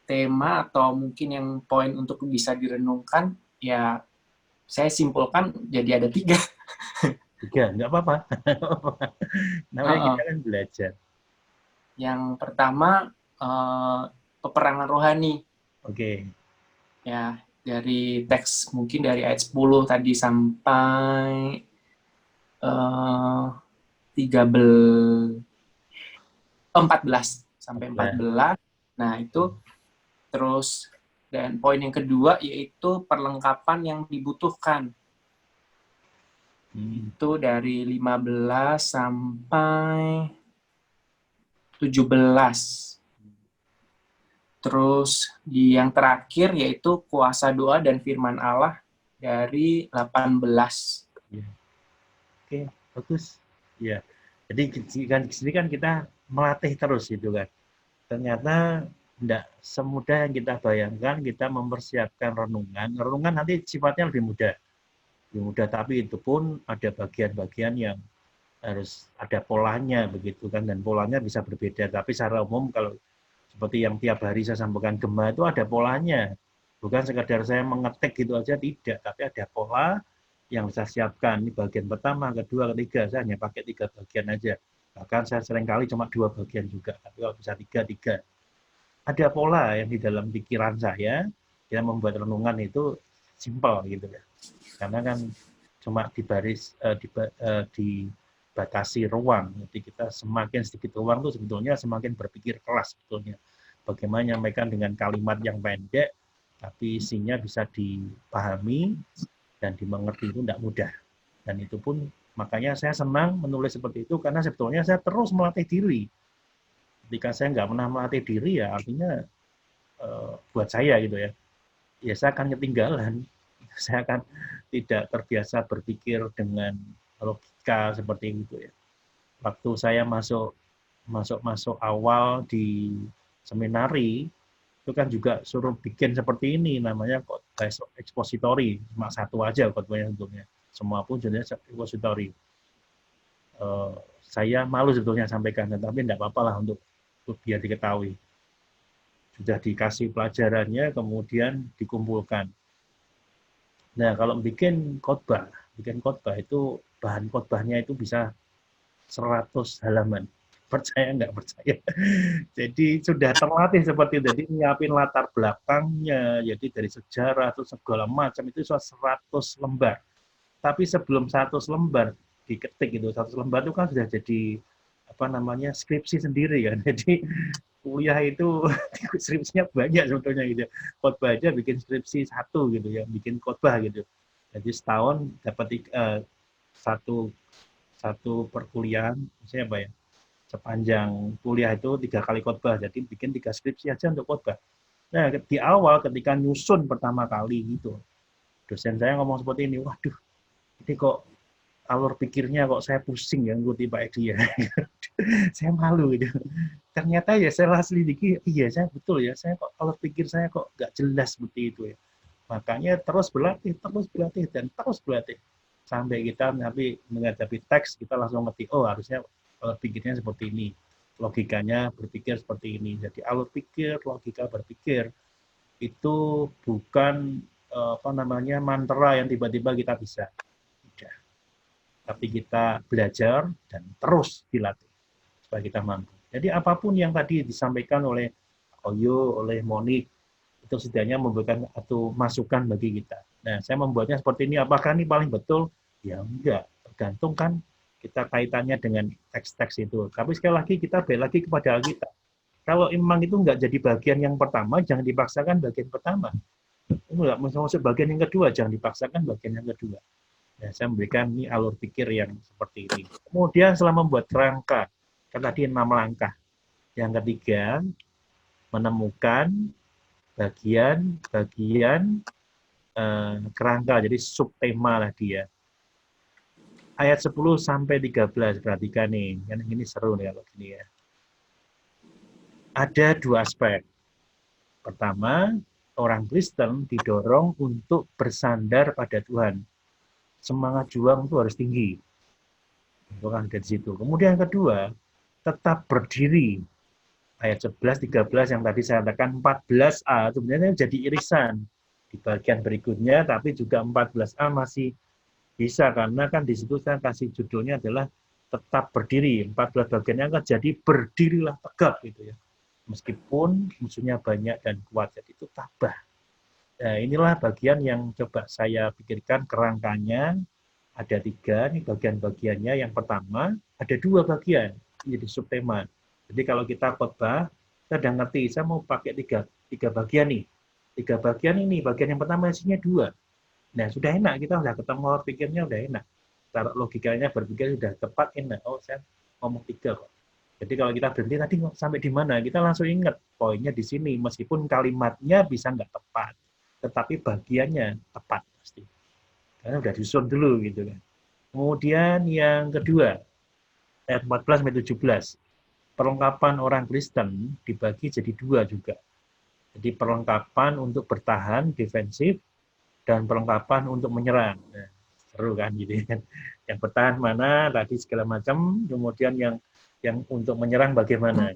tema atau mungkin yang poin untuk bisa direnungkan ya saya simpulkan jadi ada 3. 3, nggak apa-apa. Namanya kita kan belajar. Yang pertama, peperangan rohani. Oke. Ya, dari teks mungkin dari ayat 10 tadi sampai 14 sampai 14. Nah, itu terus dan poin yang kedua yaitu perlengkapan yang dibutuhkan. Itu dari 15 sampai 17. Terus di yang terakhir yaitu kuasa doa dan firman Allah dari 18. Oke, bagus. Ya. Jadi di sini kan kita melatih terus gitu kan. Ternyata tidak semudah yang kita bayangkan kita mempersiapkan renungan. Renungan nanti sifatnya lebih mudah. Tapi itu pun ada bagian-bagian yang harus ada polanya begitu kan, dan polanya bisa berbeda. Tapi secara umum kalau seperti yang tiap hari saya sampaikan Gema itu ada polanya, bukan sekadar saya mengetik gitu aja, tidak, tapi ada pola yang saya siapkan. Ini bagian pertama, kedua, ketiga, saya hanya pakai 3 bagian aja. Bahkan saya seringkali cuma 2 bagian juga, tapi kalau bisa 3. Ada pola yang di dalam pikiran saya yang membuat renungan itu simpel gitu ya. Karena kan cuma dibatasi ruang. Jadi kita semakin sedikit ruang itu sebetulnya semakin berpikir keras sebetulnya. Bagaimana menyampaikan dengan kalimat yang pendek, tapi isinya bisa dipahami dan dimengerti itu tidak mudah. Dan itu pun makanya saya senang menulis seperti itu karena sebetulnya saya terus melatih diri. Ketika saya nggak pernah melatih diri ya artinya buat saya gitu ya, ya saya akan ketinggalan. Saya akan tidak terbiasa berpikir dengan logika seperti itu ya. Waktu saya masuk awal di seminari itu kan juga suruh bikin seperti ini, namanya khotbah ekspositori, cuma 1 aja khotbahnya sebetulnya. Semua pun jenisnya ekspositori. Saya malu sebetulnya sampaikan, tapi tidak apa-apa lah untuk biar diketahui. sudah dikasih pelajarannya, kemudian dikumpulkan. Nah, kalau bikin khotbah itu bahan khotbahnya itu bisa 100 halaman. Percaya nggak percaya? Jadi sudah terlatih seperti itu. Jadi nyiapin latar belakangnya, jadi dari sejarah atau segala macam itu 100 lembar. Tapi sebelum 100 lembar diketik itu, 100 lembar itu kan sudah jadi apa namanya skripsi sendiri kan. Jadi kuliah itu skripsinya banyak sebetulnya gitu. Khotbah aja bikin skripsi satu gitu ya, bikin khotbah gitu. Jadi setahun dapat satu perkuliahan, misalnya apa ya? Sepanjang kuliah itu 3 kali khotbah, jadi bikin 3 skripsi aja untuk khotbah. Nah, di awal ketika nyusun pertama kali gitu, dosen saya ngomong seperti ini, waduh, ini kok alur pikirnya kok saya pusing ya ngikuti Pak Edi ya. Saya malu gitu. Ternyata ya saya selidiki, iya saya betul ya, saya kok alur pikir saya kok nggak jelas seperti itu ya. Makanya terus berlatih dan terus berlatih. Sampai kita nanti menghadapi teks, kita langsung ngerti, oh harusnya alur pikirnya seperti ini, logikanya berpikir seperti ini. Jadi alur pikir, logika berpikir itu bukan apa namanya mantra yang tiba-tiba kita bisa. Tidak. Tapi kita belajar dan terus dilatih supaya kita mampu. Jadi apapun yang tadi disampaikan oleh Oyo, oleh Monik, itu setidaknya memberikan atau masukan bagi kita. Nah, saya membuatnya seperti ini. Apakah ini paling betul? Ya enggak. Tergantung kan kita kaitannya dengan teks-teks itu. Tapi sekali lagi kita balik lagi kepada Alkitab. Kalau memang itu enggak jadi bagian yang pertama, jangan dipaksakan bagian pertama. Enggak masuk bagian yang kedua, jangan dipaksakan bagian yang kedua. Nah, saya memberikan ini alur pikir yang seperti ini. Kemudian setelah membuat kerangka, kan tadi 6 langkah. Yang ketiga, menemukan bagian-bagian kerangka, jadi subtema lah dia. Ayat 10 sampai 13, perhatikan nih, kan ini seru nih kalau gini ya. Ada 2 aspek. Pertama, orang Kristen didorong untuk bersandar pada Tuhan. Semangat juang itu harus tinggi. Itu kan dari situ. Kemudian yang kedua, tetap berdiri. Ayat 11, 13 yang tadi saya katakan 14a sebenarnya jadi irisan di bagian berikutnya, tapi juga 14a masih bisa karena kan di situ saya kasih judulnya adalah tetap berdiri. 14 bagiannya kan jadi berdirilah tegak gitu ya. Meskipun musuhnya banyak dan kuat, jadi itu tabah. Nah, inilah bagian yang coba saya pikirkan kerangkanya. Ada 3 nih bagian-bagiannya. Yang pertama ada 2 bagian jadi subtema. Jadi kalau kita khotbah, kita udah ngerti, saya mau pakai 3 bagian nih. 3 bagian ini, bagian yang pertama isinya 2. Nah, sudah enak, kita udah ketemu pikirnya udah enak. Taruh logikanya berpikir sudah tepat, enak. Oh, saya ngomong 3 kok. Jadi kalau kita berhenti tadi sampai di mana, kita langsung ingat poinnya di sini. Meskipun kalimatnya bisa nggak tepat, tetapi bagiannya tepat pasti. Karena udah disusun dulu gitu kan. Kemudian yang kedua, ayat 14 sampai 17. Perlengkapan orang Kristen dibagi jadi 2 juga. Jadi perlengkapan untuk bertahan, defensif, dan perlengkapan untuk menyerang. Nah, seru kan gitu kan. Yang bertahan mana, tadi segala macam, kemudian yang untuk menyerang bagaimana.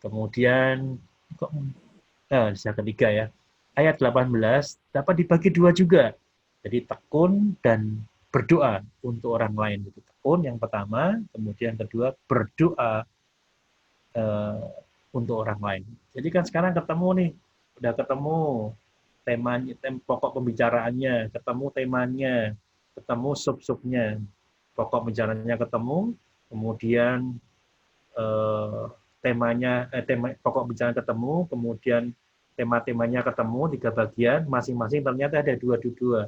Kemudian, yang ketiga ya, ayat 18 dapat dibagi 2 juga. Jadi tekun dan berdoa untuk orang lain. Itu tekun yang pertama, kemudian kedua berdoa untuk orang lain. Jadi kan sekarang ketemu nih, udah ketemu temanya, pokok pembicaraannya, ketemu temanya, ketemu sub-subnya, pokok pembicaraannya ketemu, kemudian pokok pembicaraan ketemu, kemudian tema-temanya ketemu 3 bagian, masing-masing ternyata ada 2.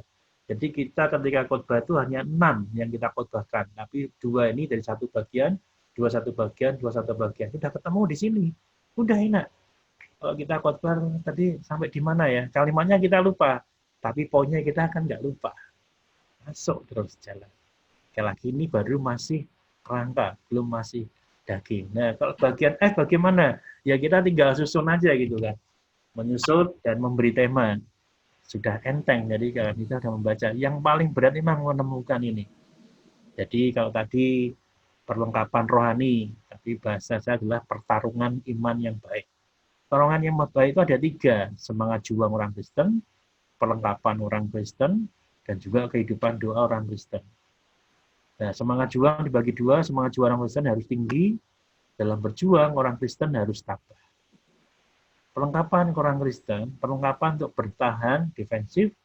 Jadi kita ketika khotbah itu hanya 6 yang kita khotbahkan, tapi 2 ini dari 1 bagian, 2 bagian, 2 bagian. Sudah ketemu di sini, udah enak. Kalau kita khotbah tadi sampai di mana ya? Kalimatnya kita lupa, tapi poinnya kita kan nggak lupa. Masuk terus jalan. Sekali lagi ini baru masih kerangka, belum masih daging. Nah, kalau bagian bagaimana? Ya kita tinggal susun aja gitu kan. Menyusun dan memberi tema. Sudah enteng, jadi kalau kita sudah membaca. Yang paling berat memang menemukan ini. Jadi kalau tadi perlengkapan rohani, tapi bahasa saya adalah pertarungan iman yang baik. Pertolongan yang baik itu ada 3, semangat juang orang Kristen, perlengkapan orang Kristen, dan juga kehidupan doa orang Kristen. Nah, semangat juang dibagi 2, semangat juang orang Kristen harus tinggi, dalam berjuang orang Kristen harus tabah. Perlengkapan orang Kristen, perlengkapan untuk bertahan, defensif,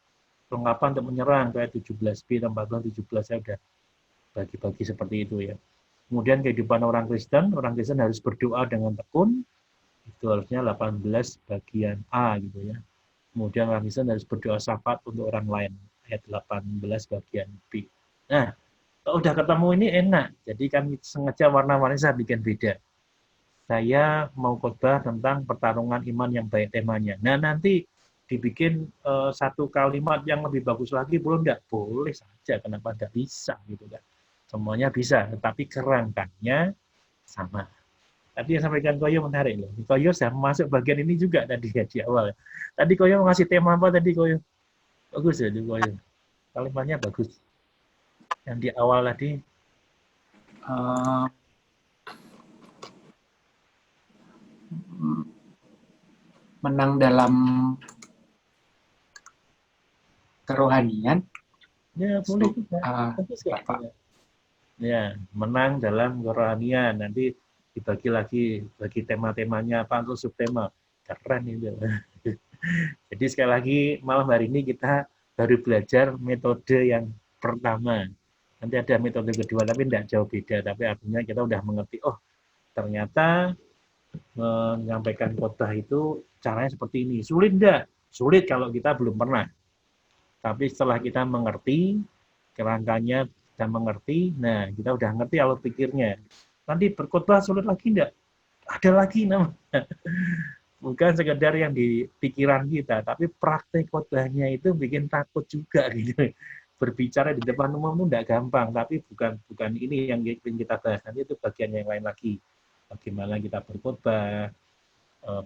perlengkapan untuk menyerang, kayak 17b, 14, 17, saya udah bagi-bagi seperti itu ya. Kemudian kehidupan orang Kristen harus berdoa dengan tekun, itu harusnya 18 bagian A gitu ya. Kemudian orang Kristen harus berdoa syafaat untuk orang lain, ayat 18 bagian B. Nah, kalau udah ketemu ini enak, jadi kan sengaja warna-warni saya bikin beda. Saya mau khotbah tentang pertarungan iman yang baik temanya. Nah, nanti dibikin satu kalimat yang lebih bagus lagi, boleh nggak? Boleh saja, kenapa nggak bisa gitu kan. Semuanya bisa, tetapi kerangkanya sama. Tadi yang sampaikan Koyo menarik loh. Koyo sudah masuk bagian ini juga tadi ya di awal. Tadi Koyo mau ngasih tema apa tadi Koyo? Bagus ya di Koyo. Kalimatnya bagus. Yang di awal tadi. Menang dalam kerohanian. Ya boleh juga. Bagus Pak. Ya, menang dalam kerohanian. Nanti dibagi lagi, bagi tema-temanya apa untuk subtema. Keren itu. Jadi sekali lagi malam hari ini kita baru belajar metode yang pertama. Nanti ada metode kedua, tapi tidak jauh beda. Tapi artinya kita udah mengerti, oh ternyata menyampaikan khotbah itu caranya seperti ini. Sulit enggak? Sulit kalau kita belum pernah. Tapi setelah kita mengerti, kerangkanya kita mengerti, nah kita udah ngerti alur pikirnya. Nanti berkhotbah sulit lagi enggak? Ada lagi namanya. Bukan sekedar yang di pikiran kita, tapi praktek khotbahnya itu bikin takut juga gitu. Berbicara di depan umum itu enggak gampang, tapi bukan ini yang ingin kita bahas. Nanti itu bagian yang lain lagi. Bagaimana kita berkhotbah,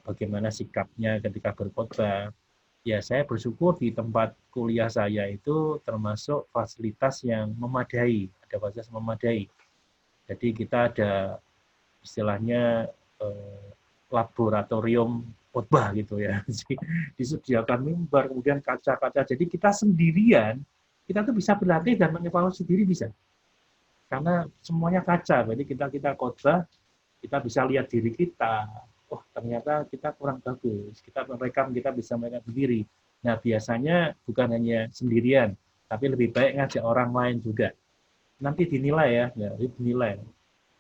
bagaimana sikapnya ketika berkhotbah. Ya, saya bersyukur di tempat kuliah saya itu termasuk fasilitas yang memadai, ada fasilitas memadai. Jadi kita ada istilahnya laboratorium khotbah gitu ya. Disediakan mimbar, kemudian kaca-kaca. Jadi kita sendirian, kita tuh bisa berlatih dan mengevaluasi diri bisa. Karena semuanya kaca, jadi kita khotbah, kita bisa lihat diri kita. Oh, ternyata kita kurang bagus. Kita merekam, kita bisa merekam sendiri. Nah, biasanya bukan hanya sendirian, tapi lebih baik ngajak orang lain juga. Nanti dinilai ya dinilai.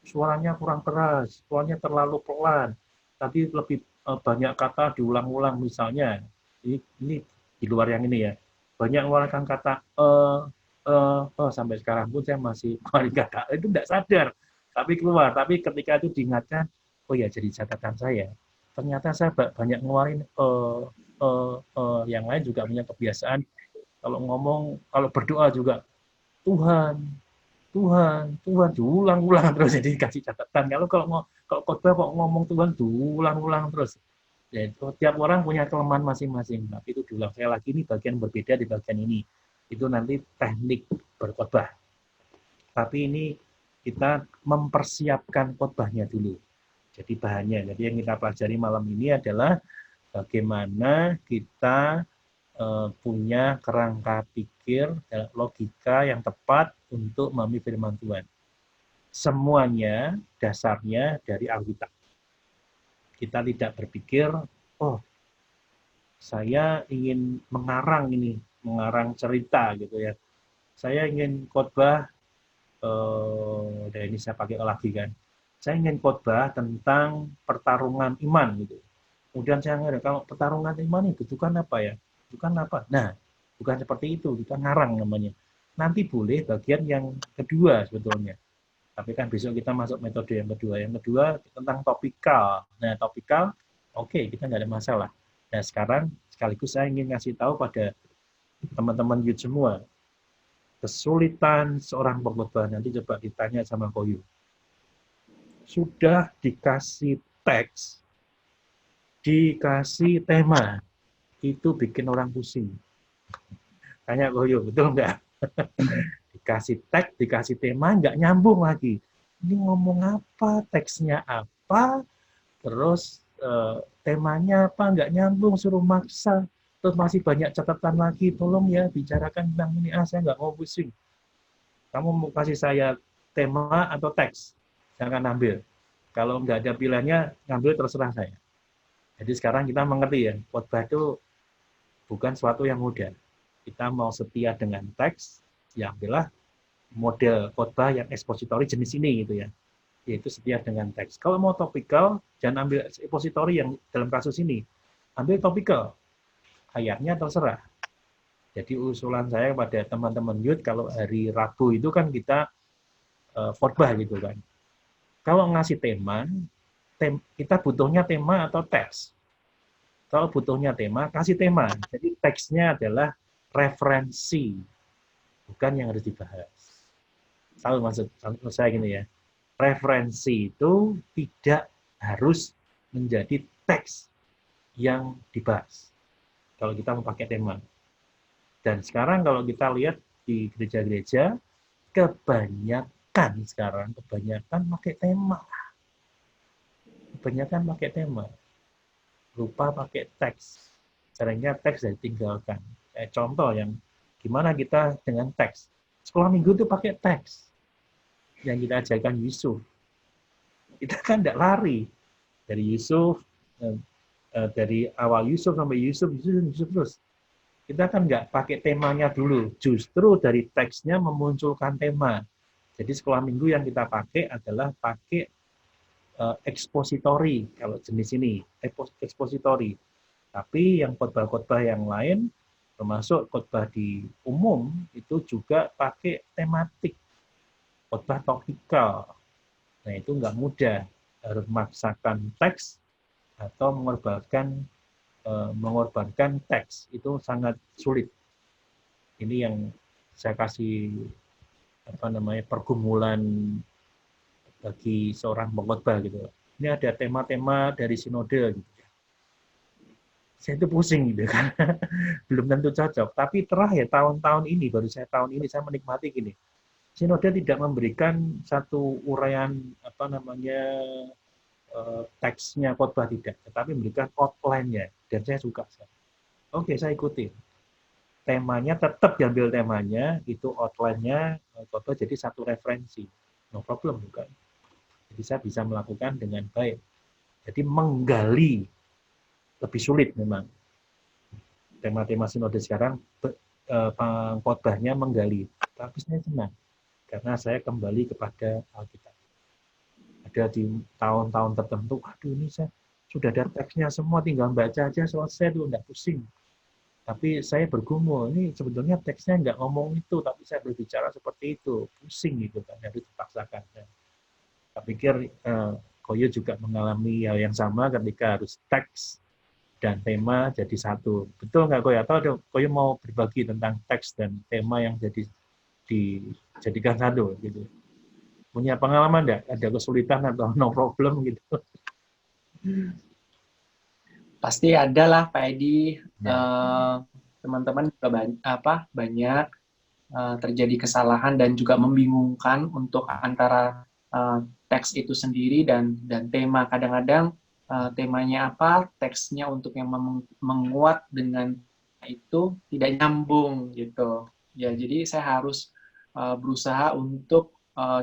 Suaranya kurang keras, suaranya terlalu pelan, tapi lebih banyak kata diulang-ulang misalnya. Ini di luar yang ini ya. Banyak mengeluarkan kata sampai sekarang pun saya masih keluarin kata itu tidak sadar, tapi keluar. Tapi ketika itu diingatkan, oh ya jadi catatan saya. Ternyata saya banyak ngeluarin yang lain juga punya kebiasaan kalau ngomong, kalau berdoa juga Tuhan diulang-ulang terus, jadi kasih catatan. Kalau khotbah kok ngomong Tuhan diulang-ulang terus. Ya, tiap orang punya kelemahan masing-masing. Tapi itu diulang. Saya lagi ini bagian berbeda di bagian ini. Itu nanti teknik berkhotbah. Tapi ini kita mempersiapkan khotbahnya dulu. Jadi bahannya. Jadi yang kita pelajari malam ini adalah bagaimana kita punya kerangka pikir, logika yang tepat untuk memahami firman Tuhan. Semuanya dasarnya dari Alkitab. Kita tidak berpikir, oh saya ingin mengarang cerita gitu ya. Saya ingin khotbah, dan ini saya pakai lagi kan. Saya ingin khotbah tentang pertarungan iman gitu. Kemudian saya ngerti, kalau pertarungan iman itu kan apa ya? Itu kan apa? Nah, bukan seperti itu, kita ngarang namanya. Nanti boleh bagian yang kedua sebetulnya. Tapi kan besok kita masuk metode yang kedua. Yang kedua tentang topikal. Nah, topikal, oke, kita nggak ada masalah. Nah, sekarang sekaligus saya ingin ngasih tahu pada teman-teman youth semua, kesulitan seorang pengkhotbah. Nanti coba ditanya sama Koyu. Sudah dikasih teks, dikasih tema, itu bikin orang pusing. Tanya Koyu, betul nggak? Dikasih teks, dikasih tema, nggak nyambung lagi. Ini ngomong apa, teksnya apa, terus temanya apa nggak nyambung, suruh maksa, terus masih banyak catatan lagi, tolong ya bicarakan tentang ini, saya nggak mau pusing. Kamu mau kasih saya tema atau teks, saya akan ambil. Kalau nggak ada pilihannya, ngambil terserah saya. Jadi sekarang kita mengerti ya, khotbah itu bukan sesuatu yang mudah. Kita mau setia dengan teks, ya ambillah model khotbah yang ekspositori jenis ini gitu ya, yaitu setia dengan teks. Kalau mau topikal, jangan ambil ekspositori yang dalam kasus ini, ambil topikal, ayatnya terserah. Jadi usulan saya kepada teman-teman youth, kalau hari Rabu itu kan kita khotbah gitu kan. Kalau ngasih tema, kita butuhnya tema atau teks. Kalau butuhnya tema, kasih tema. Jadi teksnya adalah referensi, bukan yang harus dibahas. Tahu maksud saya gini ya, referensi itu tidak harus menjadi teks yang dibahas kalau kita mau pakai tema. Dan sekarang kalau kita lihat di gereja-gereja, kebanyakan pakai tema. Kebanyakan pakai tema. Lupa pakai teks. Seringnya teks ditinggalkan. Contoh yang gimana kita dengan teks. Sekolah minggu itu pakai teks yang kita ajarkan Yusuf. Kita kan tidak lari dari Yusuf, dari awal Yusuf sampai Yusuf terus. Kita kan nggak pakai temanya dulu, justru dari teksnya memunculkan tema. Jadi sekolah minggu yang kita pakai adalah pakai ekspositori, kalau jenis ini, ekspositori. Tapi yang khotbah-khotbah yang lain, termasuk khotbah di umum, itu juga pakai tematik, khotbah topikal. Nah itu nggak mudah, harus memaksakan teks atau mengorbankan teks, itu sangat sulit. Ini yang saya kasih pergumulan bagi seorang pengkhotbah gitu. Ini ada tema-tema dari sinode gitu. Saya itu pusing gitu kan. Belum tentu cocok, tapi terakhir tahun-tahun ini, baru saya menikmati gini. Sinode tidak memberikan satu uraian teksnya khotbah tidak, tetapi memberikan outline-nya, dan saya suka. Oke, saya ikuti. Temanya tetap diambil temanya, itu outline-nya khotbah jadi satu referensi. No problem bukan. Jadi saya bisa melakukan dengan baik. Jadi menggali lebih sulit memang. Tema-tema sinode sekarang khotbahnya menggali. Tapi saya senang karena saya kembali kepada Alkitab. Ada di tahun-tahun tertentu, aduh ini saya sudah ada teksnya semua, tinggal baca aja selesai tuh, enggak pusing. Tapi saya bergumul, ini sebetulnya teksnya enggak ngomong itu, tapi saya berbicara seperti itu, pusing gitu kan, harus dipaksakan. Saya pikir Koyo juga mengalami hal yang sama ketika harus teks dan tema jadi satu. Betul nggak Koyo? Atau Koyo mau berbagi tentang teks dan tema yang dijadikan satu gitu? Punya pengalaman nggak? Ada kesulitan atau no problem gitu? Pasti ada lah Pak Edi. Teman-teman juga banyak terjadi kesalahan dan juga membingungkan untuk antara teks itu sendiri dan tema. Kadang-kadang temanya apa, teksnya untuk yang menguat dengan itu tidak nyambung gitu. Ya, jadi saya harus berusaha untuk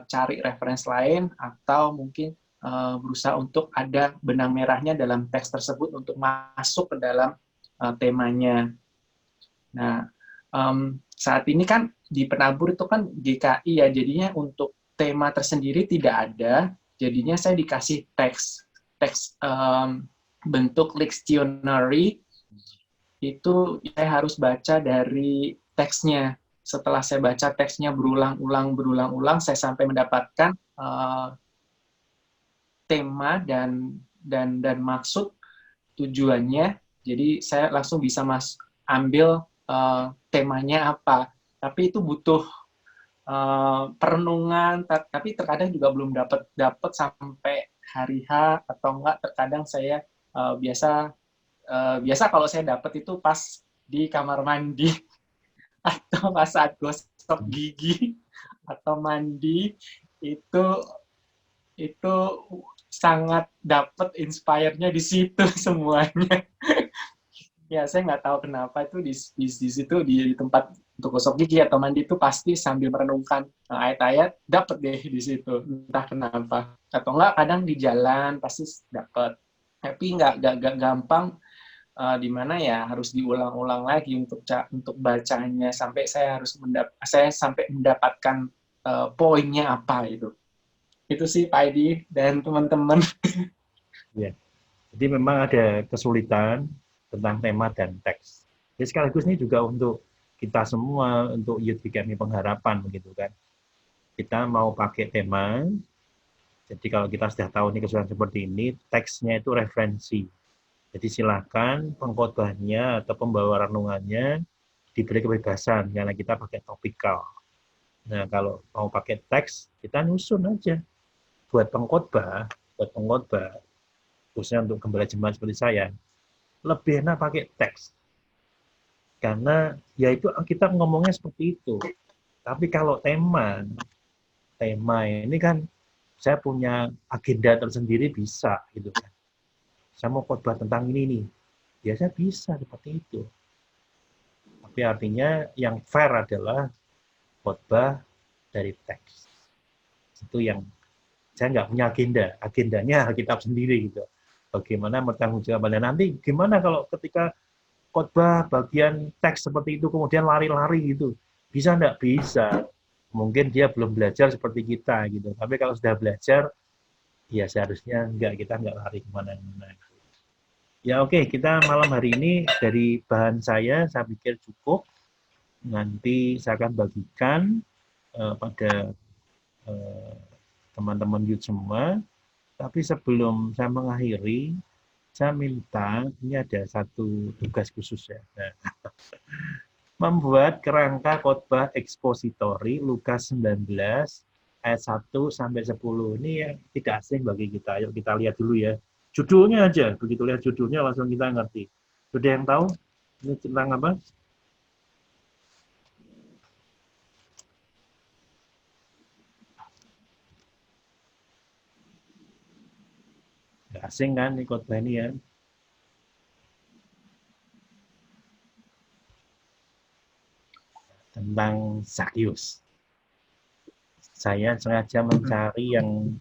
cari referensi lain atau mungkin berusaha untuk ada benang merahnya dalam teks tersebut untuk masuk ke dalam temanya. Nah, saat ini kan di penabur itu kan GKI ya, jadinya untuk tema tersendiri tidak ada, jadinya saya dikasih teks bentuk lectionary, itu saya harus baca dari teksnya. Setelah saya baca teksnya berulang-ulang, saya sampai mendapatkan tema dan maksud tujuannya. Jadi saya langsung bisa ambil temanya apa. Tapi itu butuh perenungan, tapi terkadang juga belum dapat sampai hari H atau enggak. Terkadang saya biasa kalau saya dapat itu pas di kamar mandi atau pas saat gosok gigi atau mandi, itu sangat dapat inspire-nya di situ semuanya. Ya, saya nggak tahu kenapa itu di situ di tempat untuk gosok gigi atau mandi itu pasti sambil merenungkan ayat-ayat, dapat deh di situ. Entah kenapa. Atau enggak kadang di jalan pasti dapat. Tapi nggak gampang, di mana ya harus diulang-ulang lagi untuk bacanya sampai saya sampai mendapatkan poinnya apa itu. Itu sih Pak Edi dan teman-teman. Ya. Jadi memang ada kesulitan tentang tema dan teks. Jadi sekaligus ini juga untuk kita semua, untuk Youth Academy Pengharapan, begitu kan. Kita mau pakai tema, jadi kalau kita sudah tahu ini kesulitan seperti ini, teksnya itu referensi. Jadi silakan pengkhotbahnya atau pembawa renungannya diberi kebebasan, karena kita pakai topikal. Nah, kalau mau pakai teks, kita nyusun aja. Buat pengkhotbah, khususnya untuk gembala jemaat seperti saya, lebih enak pakai teks. Karena ya itu kita ngomongnya seperti itu. Tapi kalau tema ini kan saya punya agenda tersendiri bisa gitu kan. Saya mau khotbah tentang ini nih. Ya saya bisa seperti itu. Tapi artinya yang fair adalah khotbah dari teks. Itu yang saya nggak punya agenda. Agendanya Alkitab sendiri gitu. Bagaimana bertanggung jawab. Dan nanti gimana kalau ketika khotbah bagian teks seperti itu kemudian lari-lari gitu. Bisa enggak? Bisa. Mungkin dia belum belajar seperti kita gitu. Tapi kalau sudah belajar, ya seharusnya kita enggak lari kemana-mana. Ya oke, kita malam hari ini dari bahan saya pikir cukup. Nanti saya akan bagikan pada teman-teman youth semua. Tapi sebelum saya mengakhiri, saya minta, ini ada satu tugas khusus ya. Nah, membuat kerangka khotbah ekspositori Lukas 19 ayat 1 sampai 10. Ini yang tidak asing bagi kita. Yuk kita lihat dulu ya. Judulnya aja, begitu lihat judulnya langsung kita ngerti. Sudah yang tahu ini tentang apa? Nggak asing kan ini khotbah ini ya. Tentang Zakius. Saya sengaja mencari yang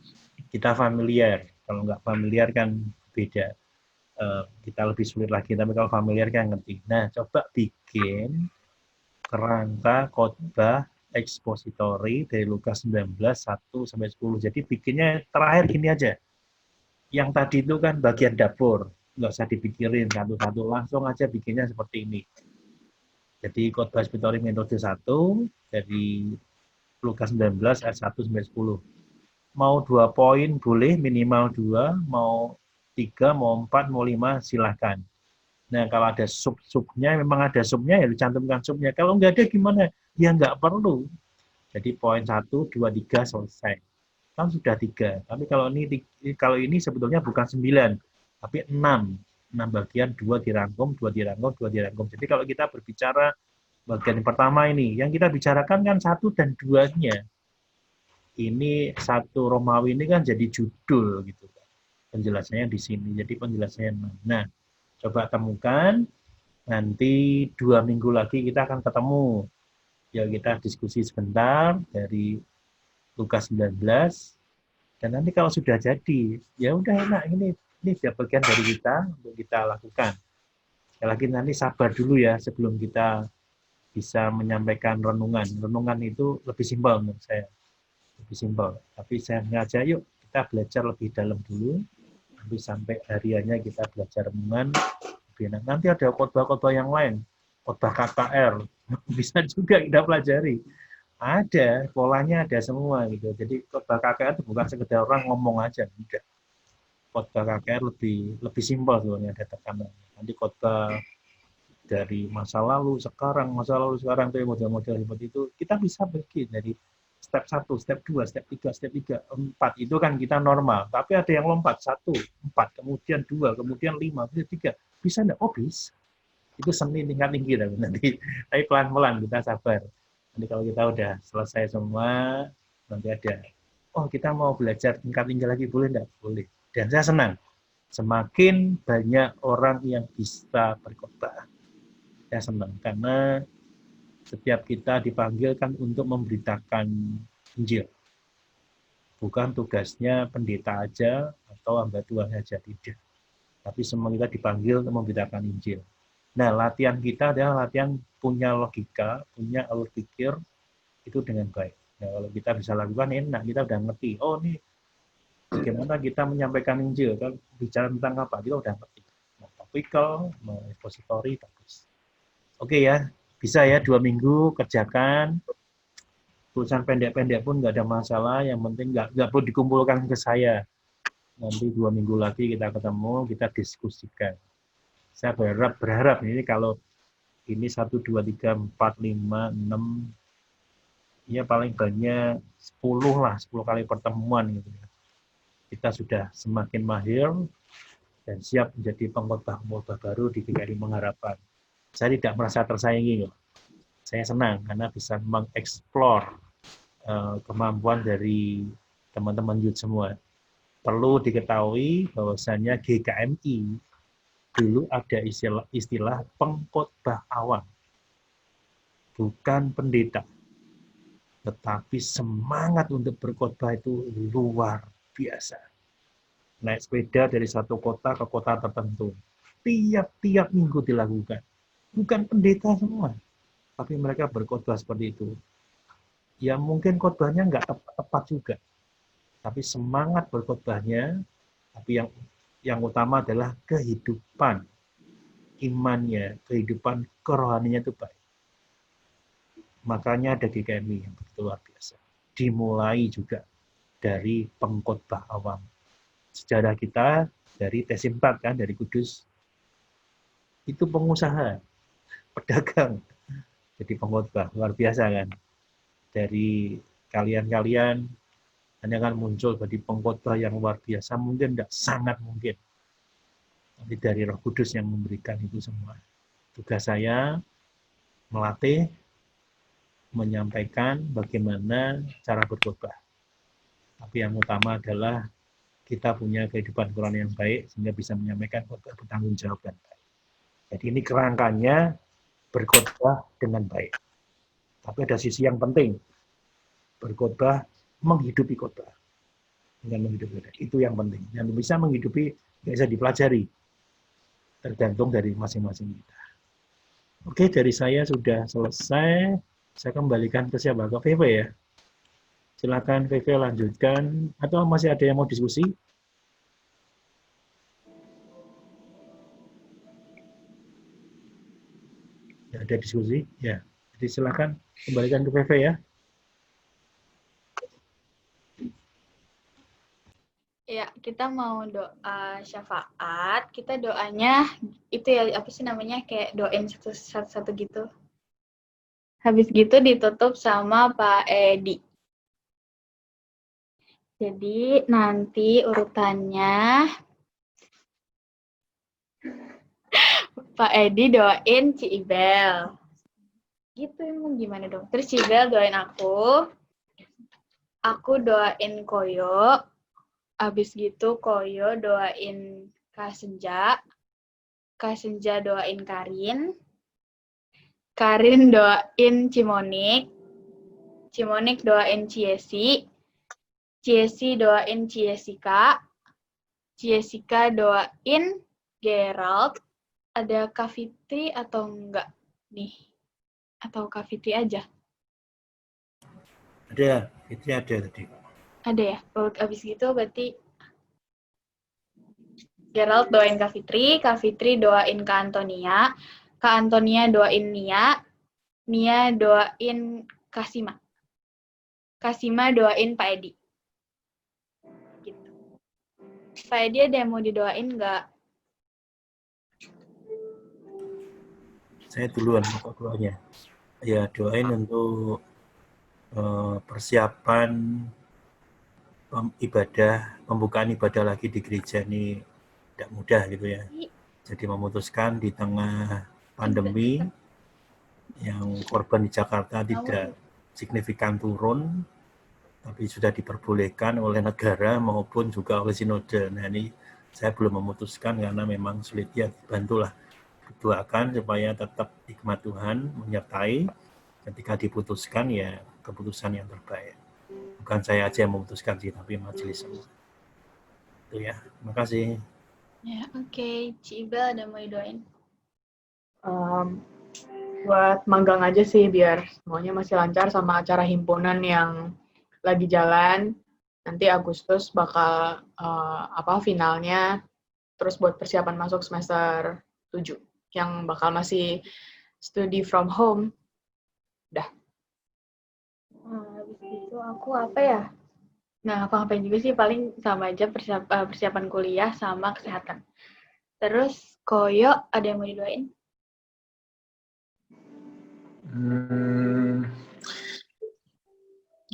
kita familiar. Kalau nggak familiar kan beda. Kita lebih sulit lagi, tapi kalau familiar kan ngerti. Nah, coba bikin kerangka khotbah ekspositori dari Lukas 19, 1 sampai 10. Jadi bikinnya terakhir gini aja. Yang tadi itu kan bagian dapur. Nggak usah dipikirin satu-satu. Langsung aja bikinnya seperti ini. Jadi khotbah ekspositori metode 1 dari Lukas 19 ayat 1 sampai 10. Mau 2 poin boleh, minimal 2, mau 3, mau 4, mau 5 silahkan. Nah, kalau ada sub-subnya, memang ada subnya ya dicantumkan subnya. Kalau nggak ada gimana? Ya nggak perlu. Jadi poin 1, 2, 3 selesai. Kan sudah 3. Tapi kalau ini sebetulnya bukan 9, tapi 6. 6 bagian, 2 dirangkum, 2 dirangkum, 2 dirangkum. Jadi kalau kita berbicara bagian pertama ini, yang kita bicarakan kan 1 dan 2-nya. Ini 1 Romawi ini kan jadi judul gitu. Penjelasannya di sini, jadi penjelasannya 6. Nah, coba temukan, nanti 2 minggu lagi kita akan ketemu. Ya kita diskusi sebentar dari Lukas 19, dan nanti kalau sudah jadi, ya udah enak, ini sudah bagian dari kita untuk kita lakukan. Sekali lagi nanti sabar dulu ya sebelum kita bisa menyampaikan renungan. Renungan itu lebih simpel menurut saya. Lebih simpel. Tapi saya ngajak yuk kita belajar lebih dalam dulu. Nanti sampai hariannya kita belajar renungan. Nanti ada khotbah-khotbah yang lain. Khotbah KKR. Bisa juga kita pelajari. Ada, polanya ada semua gitu. Jadi khotbah KKR itu bukan sekedar orang ngomong aja, tidak. Khotbah KKR lebih simpel sebenarnya ada tekanan. Nanti khotbah dari masa lalu sekarang itu model-model seperti itu kita bisa bagi dari step 1, step 2, step 3, step 3, 4 itu kan kita normal. Tapi ada yang lompat 1, 4, kemudian 2, kemudian 5, kemudian 3. Bisa enggak? Oh bisa. Itu seni tingkat tinggi nanti. Tapi pelan-pelan kita sabar. Nanti kalau kita udah selesai semua, nanti ada, oh kita mau belajar tingkat tinggi lagi, boleh enggak? Boleh. Dan saya senang, semakin banyak orang yang bisa berkhotbah. Saya senang, karena setiap kita dipanggil kan untuk memberitakan Injil. Bukan tugasnya pendeta aja atau hamba Tuhan aja, tidak. Tapi semua kita dipanggil untuk memberitakan Injil. Nah, latihan kita adalah latihan punya logika, punya alur pikir, itu dengan baik. Nah, kalau kita bisa lakukan, enak, kita udah ngerti. Oh, ini bagaimana kita menyampaikan Injil, kalau bicara tentang apa, kita udah ngerti. Nah, topikal, repository, bagus. Oke ya, bisa ya 2 minggu kerjakan. Tulisan pendek-pendek pun nggak ada masalah, yang penting nggak perlu dikumpulkan ke saya. Nanti 2 minggu lagi kita ketemu, kita diskusikan. Saya berharap ini kalau ini 1, 2, 3, 4, 5, 6, ya paling banyak 10 lah, 10 kali pertemuan gitu ya. Kita sudah semakin mahir dan siap menjadi pengkhotbah baru di GKI Pengharapan. Saya tidak merasa tersaingi loh. Saya senang karena bisa mengeksplor kemampuan dari teman-teman youth semua. Perlu diketahui bahwasannya GKMI dulu ada istilah pengkhotbah awam. Bukan pendeta. Tetapi semangat untuk berkhotbah itu luar biasa. Naik sepeda dari satu kota ke kota tertentu. Tiap-tiap minggu dilakukan. Bukan pendeta semua. Tapi mereka berkhotbah seperti itu. Ya mungkin khotbahnya nggak tepat juga. Tapi semangat berkhotbahnya, tapi yang utama adalah kehidupan imannya, kehidupan kerohaniannya itu baik. Makanya ada GKMI yang begitu luar biasa. Dimulai juga dari pengkhotbah awam. Sejarah kita dari T4 kan, dari Kudus. Itu pengusaha, pedagang. Jadi pengkhotbah, luar biasa kan. Dari kalian-kalian hanya akan muncul jadi pengkhotbah yang luar biasa, mungkin tidak, sangat mungkin. Tapi dari Roh Kudus yang memberikan itu semua. Tugas saya melatih, menyampaikan bagaimana cara berkhotbah. Tapi yang utama adalah kita punya kehidupan Quran yang baik sehingga bisa menyampaikan khotbah bertanggung jawab dan baik. Jadi ini kerangkanya berkhotbah dengan baik. Tapi ada sisi yang penting. Berkhotbah menghidupi khotbah. Dengan menghidupi khotbah. Itu yang penting. Yang bisa menghidupi bisa dipelajari. Tergantung dari masing-masing kita. Oke, dari saya sudah selesai. Saya kembalikan ke siapa? Ke VV ya. Silakan VV lanjutkan. Atau masih ada yang mau diskusi? Ya, ada diskusi? Ya. Jadi silakan kembalikan ke VV ya. Ya, kita mau doa syafaat. Kita doanya itu ya, apa sih namanya, kayak doain satu-satu gitu. Habis gitu ditutup sama Pak Edi. Jadi nanti urutannya Pak Edi doain Ci Ibel. Gitu emang gimana dong? Terus Ci Ibel doain aku doain Koyo. Habis gitu Koyo doain Kak Senja doain Karin doain Cimonik doain Ciesi doain Ciesika doain Gerald. Ada Kak Fitri atau enggak nih? Atau Kak Fitri aja? Ada, Fitri ada tadi. Ada ya? Abis gitu berarti Gerald doain Kak Fitri doain Kak Antonia doain Nia doain Kak Sima doain Pak Edi. Gitu. Pak Edi ada yang mau didoain nggak? Saya duluan pokok doanya. Ya, doain untuk persiapan pembukaan ibadah lagi di gereja ini tidak mudah gitu ya. Jadi memutuskan di tengah pandemi yang korban di Jakarta tidak signifikan turun, tapi sudah diperbolehkan oleh negara maupun juga oleh sinode. Nah ini saya belum memutuskan karena memang sulit, ya bantulah, doakan supaya tetap hikmat Tuhan menyertai ketika diputuskan, ya keputusan yang terbaik. Bukan saya aja yang memutuskan sih, tapi majelis semua. Itu ya, terima kasih. Ya, oke. Ci Ibel ada mau didoain? Buat magang aja sih biar semuanya masih lancar sama acara himpunan yang lagi jalan. Nanti Agustus bakal finalnya. Terus buat persiapan masuk semester 7 yang bakal masih study from home. Dah. Habis itu aku apa ya? Nah, aku ngapain juga sih, paling sama aja persiapan kuliah sama kesehatan. Terus Koyo ada yang mau didoain?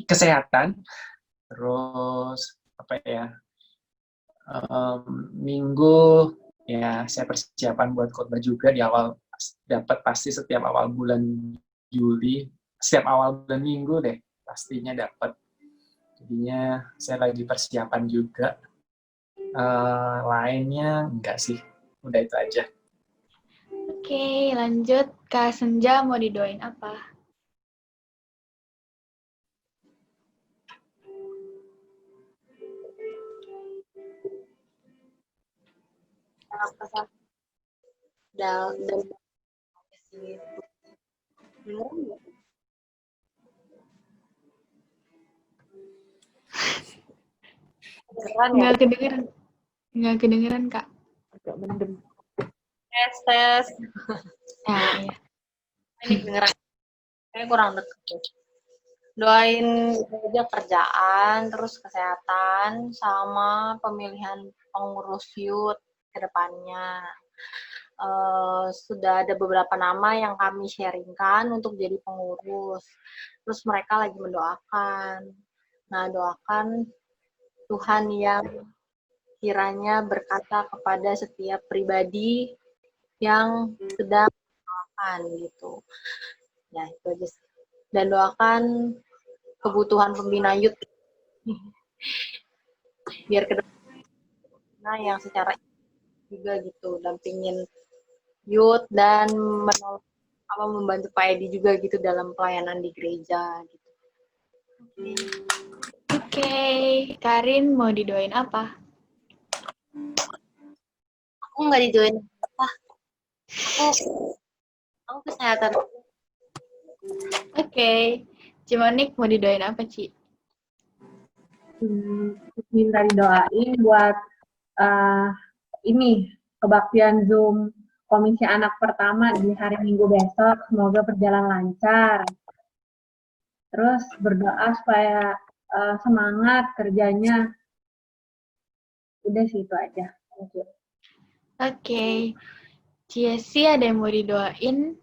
Kesehatan, terus apa ya, minggu ya saya persiapan buat khotbah juga di awal, dapat pasti setiap awal bulan Juli, setiap awal bulan minggu deh pastinya dapat. Jadinya saya lagi persiapan juga. Lainnya enggak sih, udah itu aja. Oke, lanjut. Kak Senja mau didoain apa? Dan Nggak kedengeran, Kak. Agak mendem. tes. Nah, ya. Ini kedengeran. Kayak kurang deket. Doain aja kerjaan, terus kesehatan, sama pemilihan pengurus youth ke depannya. Sudah ada beberapa nama yang kami sharingkan untuk jadi pengurus. Terus mereka lagi mendoakan. Nah, doakan Tuhan yang kiranya berkata kepada setiap pribadi yang sedang mendoakan gitu. Ya, itu aja sih. Dan doakan kebutuhan pembina youth biar ke depan yang secara juga gitu, dampingin youth dan membantu Pak Edi juga gitu dalam pelayanan di gereja gitu. Oke, Karin mau didoain apa? Aku nggak didoain apa. Aku kesehatan. Oke. Cimonik mau didoain apa, Ci? Minta didoain buat ini kebaktian Zoom Komisi Anak pertama di hari Minggu besok. Semoga berjalan lancar. Terus berdoa supaya semangat kerjanya. Udah sih itu aja. Thank you. Oke. Ciesi ada yang mau didoain?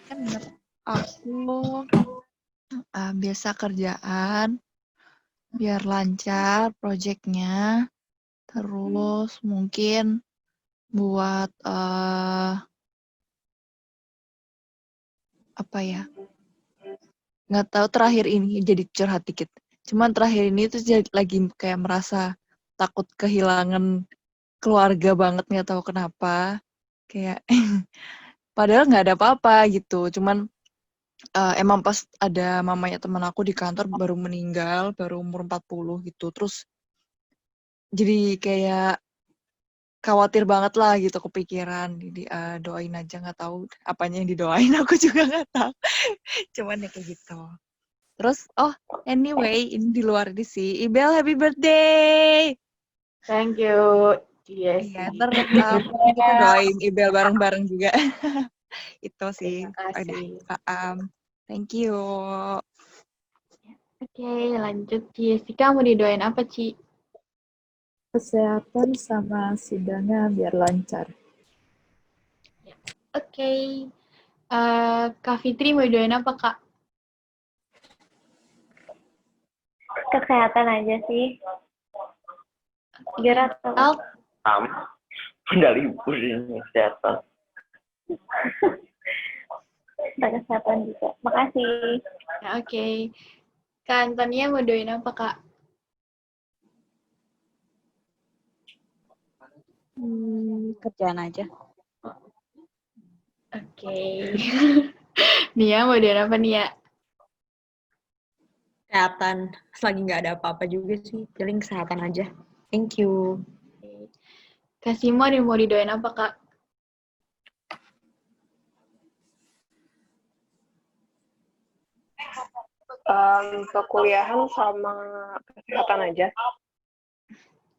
Kan aku biasa kerjaan biar lancar proyeknya, terus mungkin buat apa ya, nggak tahu, terakhir ini jadi curhat dikit, cuman terakhir ini tuh lagi kayak merasa takut kehilangan keluarga banget, nggak tahu kenapa, kayak padahal nggak ada apa-apa gitu, cuman emang pas ada mamanya teman aku di kantor baru meninggal, baru umur 40 gitu. Terus jadi kayak khawatir banget lah gitu, kepikiran. Jadi doain aja, nggak tahu apanya yang didoain, aku juga nggak tahu. Cuman ya kayak gitu. Terus, anyway, ini di luar ini sih. Ibel, happy birthday! Thank you. Yes. Iya, ntar kita doain Ibel bareng-bareng juga. Itu sih. Terima kasih. Thank you. Oke, lanjut. Jessica mau didoain apa, Ci? Kesehatan sama sidangnya biar lancar. Oke. Kak Fitri mau didoain apa, Kak? Kesehatan aja sih. Biar atau udah libur ini kesehatan. minta kesehatan juga. Makasih. Ya, oke. Kak Antonia mau doain apa, Kak? Kerjaan aja. Oke. Nia mau doain apa, Nia? Kesehatan. Selagi nggak ada apa-apa juga sih. Paling kesehatan aja. Thank you. Kak Simon yang mau didoain apa, Kak? Kekuliahan sama kesehatan aja.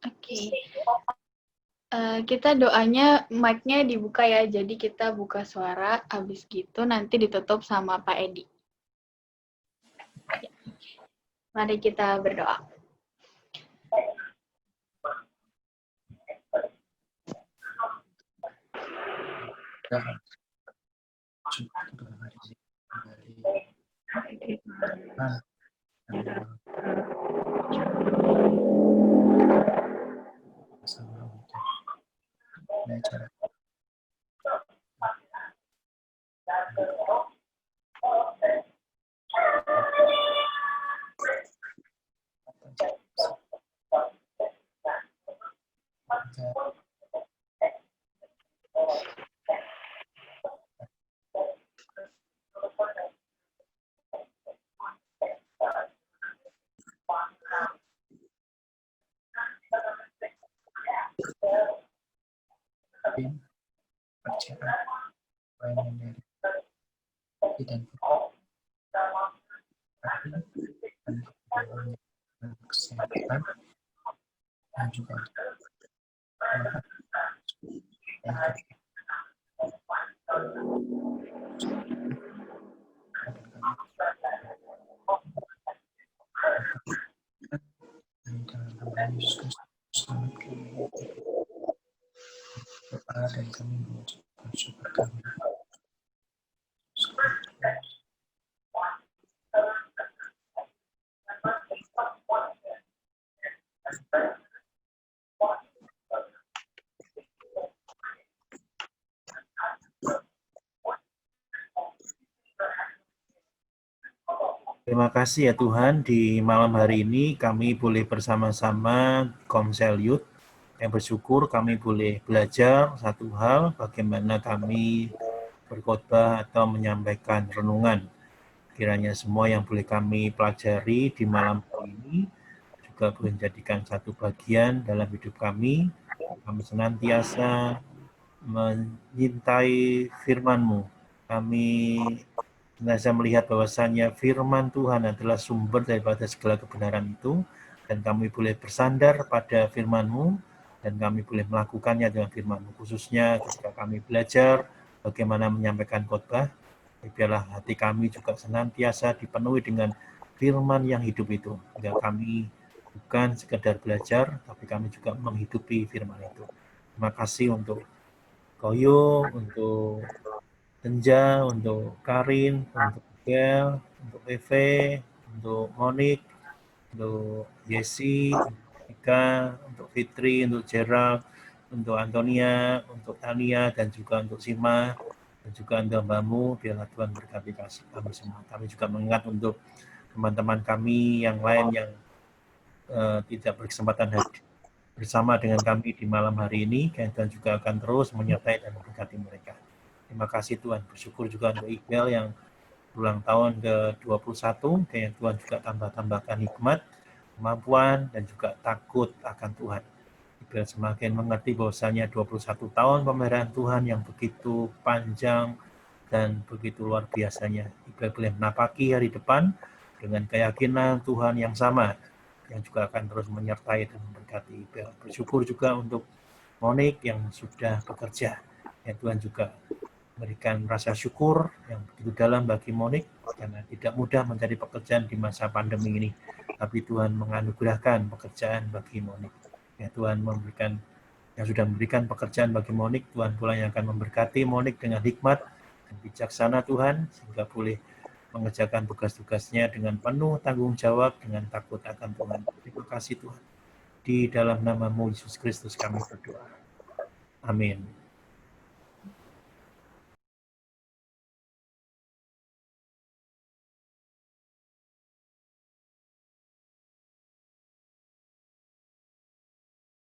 Oke. Kita doanya mic-nya dibuka ya, jadi kita buka suara, habis gitu nanti ditutup sama Pak Edi. Ya. Mari kita berdoa. Kesehatan dan juga dan kami mengucapkan syukur kami. Terima kasih ya Tuhan, di malam hari ini kami boleh bersama-sama Komsel Youth yang bersyukur kami boleh belajar satu hal, bagaimana kami berkhotbah atau menyampaikan renungan. Kiranya semua yang boleh kami pelajari di malam hari ini juga boleh menjadikan satu bagian dalam hidup kami. Kami senantiasa menyintai firman-Mu. Kami senantiasa melihat bahwasannya firman Tuhan adalah sumber daripada segala kebenaran itu, dan kami boleh bersandar pada firman-Mu, dan kami boleh melakukannya dengan firman-Mu. Khususnya ketika kami belajar bagaimana menyampaikan khotbah, biarlah hati kami juga senantiasa dipenuhi dengan firman yang hidup itu. Sehingga kami bukan sekedar belajar, tapi kami juga menghidupi firman itu. Terima kasih untuk Koyo, untuk Tenja, untuk Karin, untuk Bel, untuk Eve, untuk Monik, untuk Yesi, untuk Ika, untuk Fitri, untuk Gerald, untuk Antonia, untuk Tania, dan juga untuk Sima, dan juga untuk Mbakmu. Biarlah Tuhan berkati kami semua. Kami juga mengingat untuk teman-teman kami yang lain yang tidak berkesempatan hadir bersama dengan kami di malam hari ini, dan juga akan terus menyertai dan memberkati mereka. Terima kasih Tuhan. Bersyukur juga untuk Iqbal yang ulang tahun ke-21, yang Tuhan juga tambahkan hikmat, kemampuan, dan juga takut akan Tuhan. Iqbal semakin mengerti bahwasanya 21 tahun pemeliharaan Tuhan yang begitu panjang dan begitu luar biasanya. Iqbal boleh menapaki hari depan dengan keyakinan Tuhan yang sama, yang juga akan terus menyertai dan memberkati Iqbal. Bersyukur juga untuk Monik yang sudah bekerja. Ya, Tuhan juga memberikan rasa syukur yang begitu dalam bagi Monik, karena tidak mudah mencari pekerjaan di masa pandemi ini. Tapi Tuhan menganugerahkan pekerjaan bagi Monik. Ya, Tuhan yang sudah memberikan pekerjaan bagi Monik, Tuhan pula yang akan memberkati Monik dengan hikmat dan bijaksana Tuhan, sehingga boleh mengerjakan tugas-tugasnya dengan penuh tanggung jawab, dengan takut akan Tuhan. Terima kasih Tuhan. Di dalam nama-Mu Yesus Kristus kami berdoa. Amin.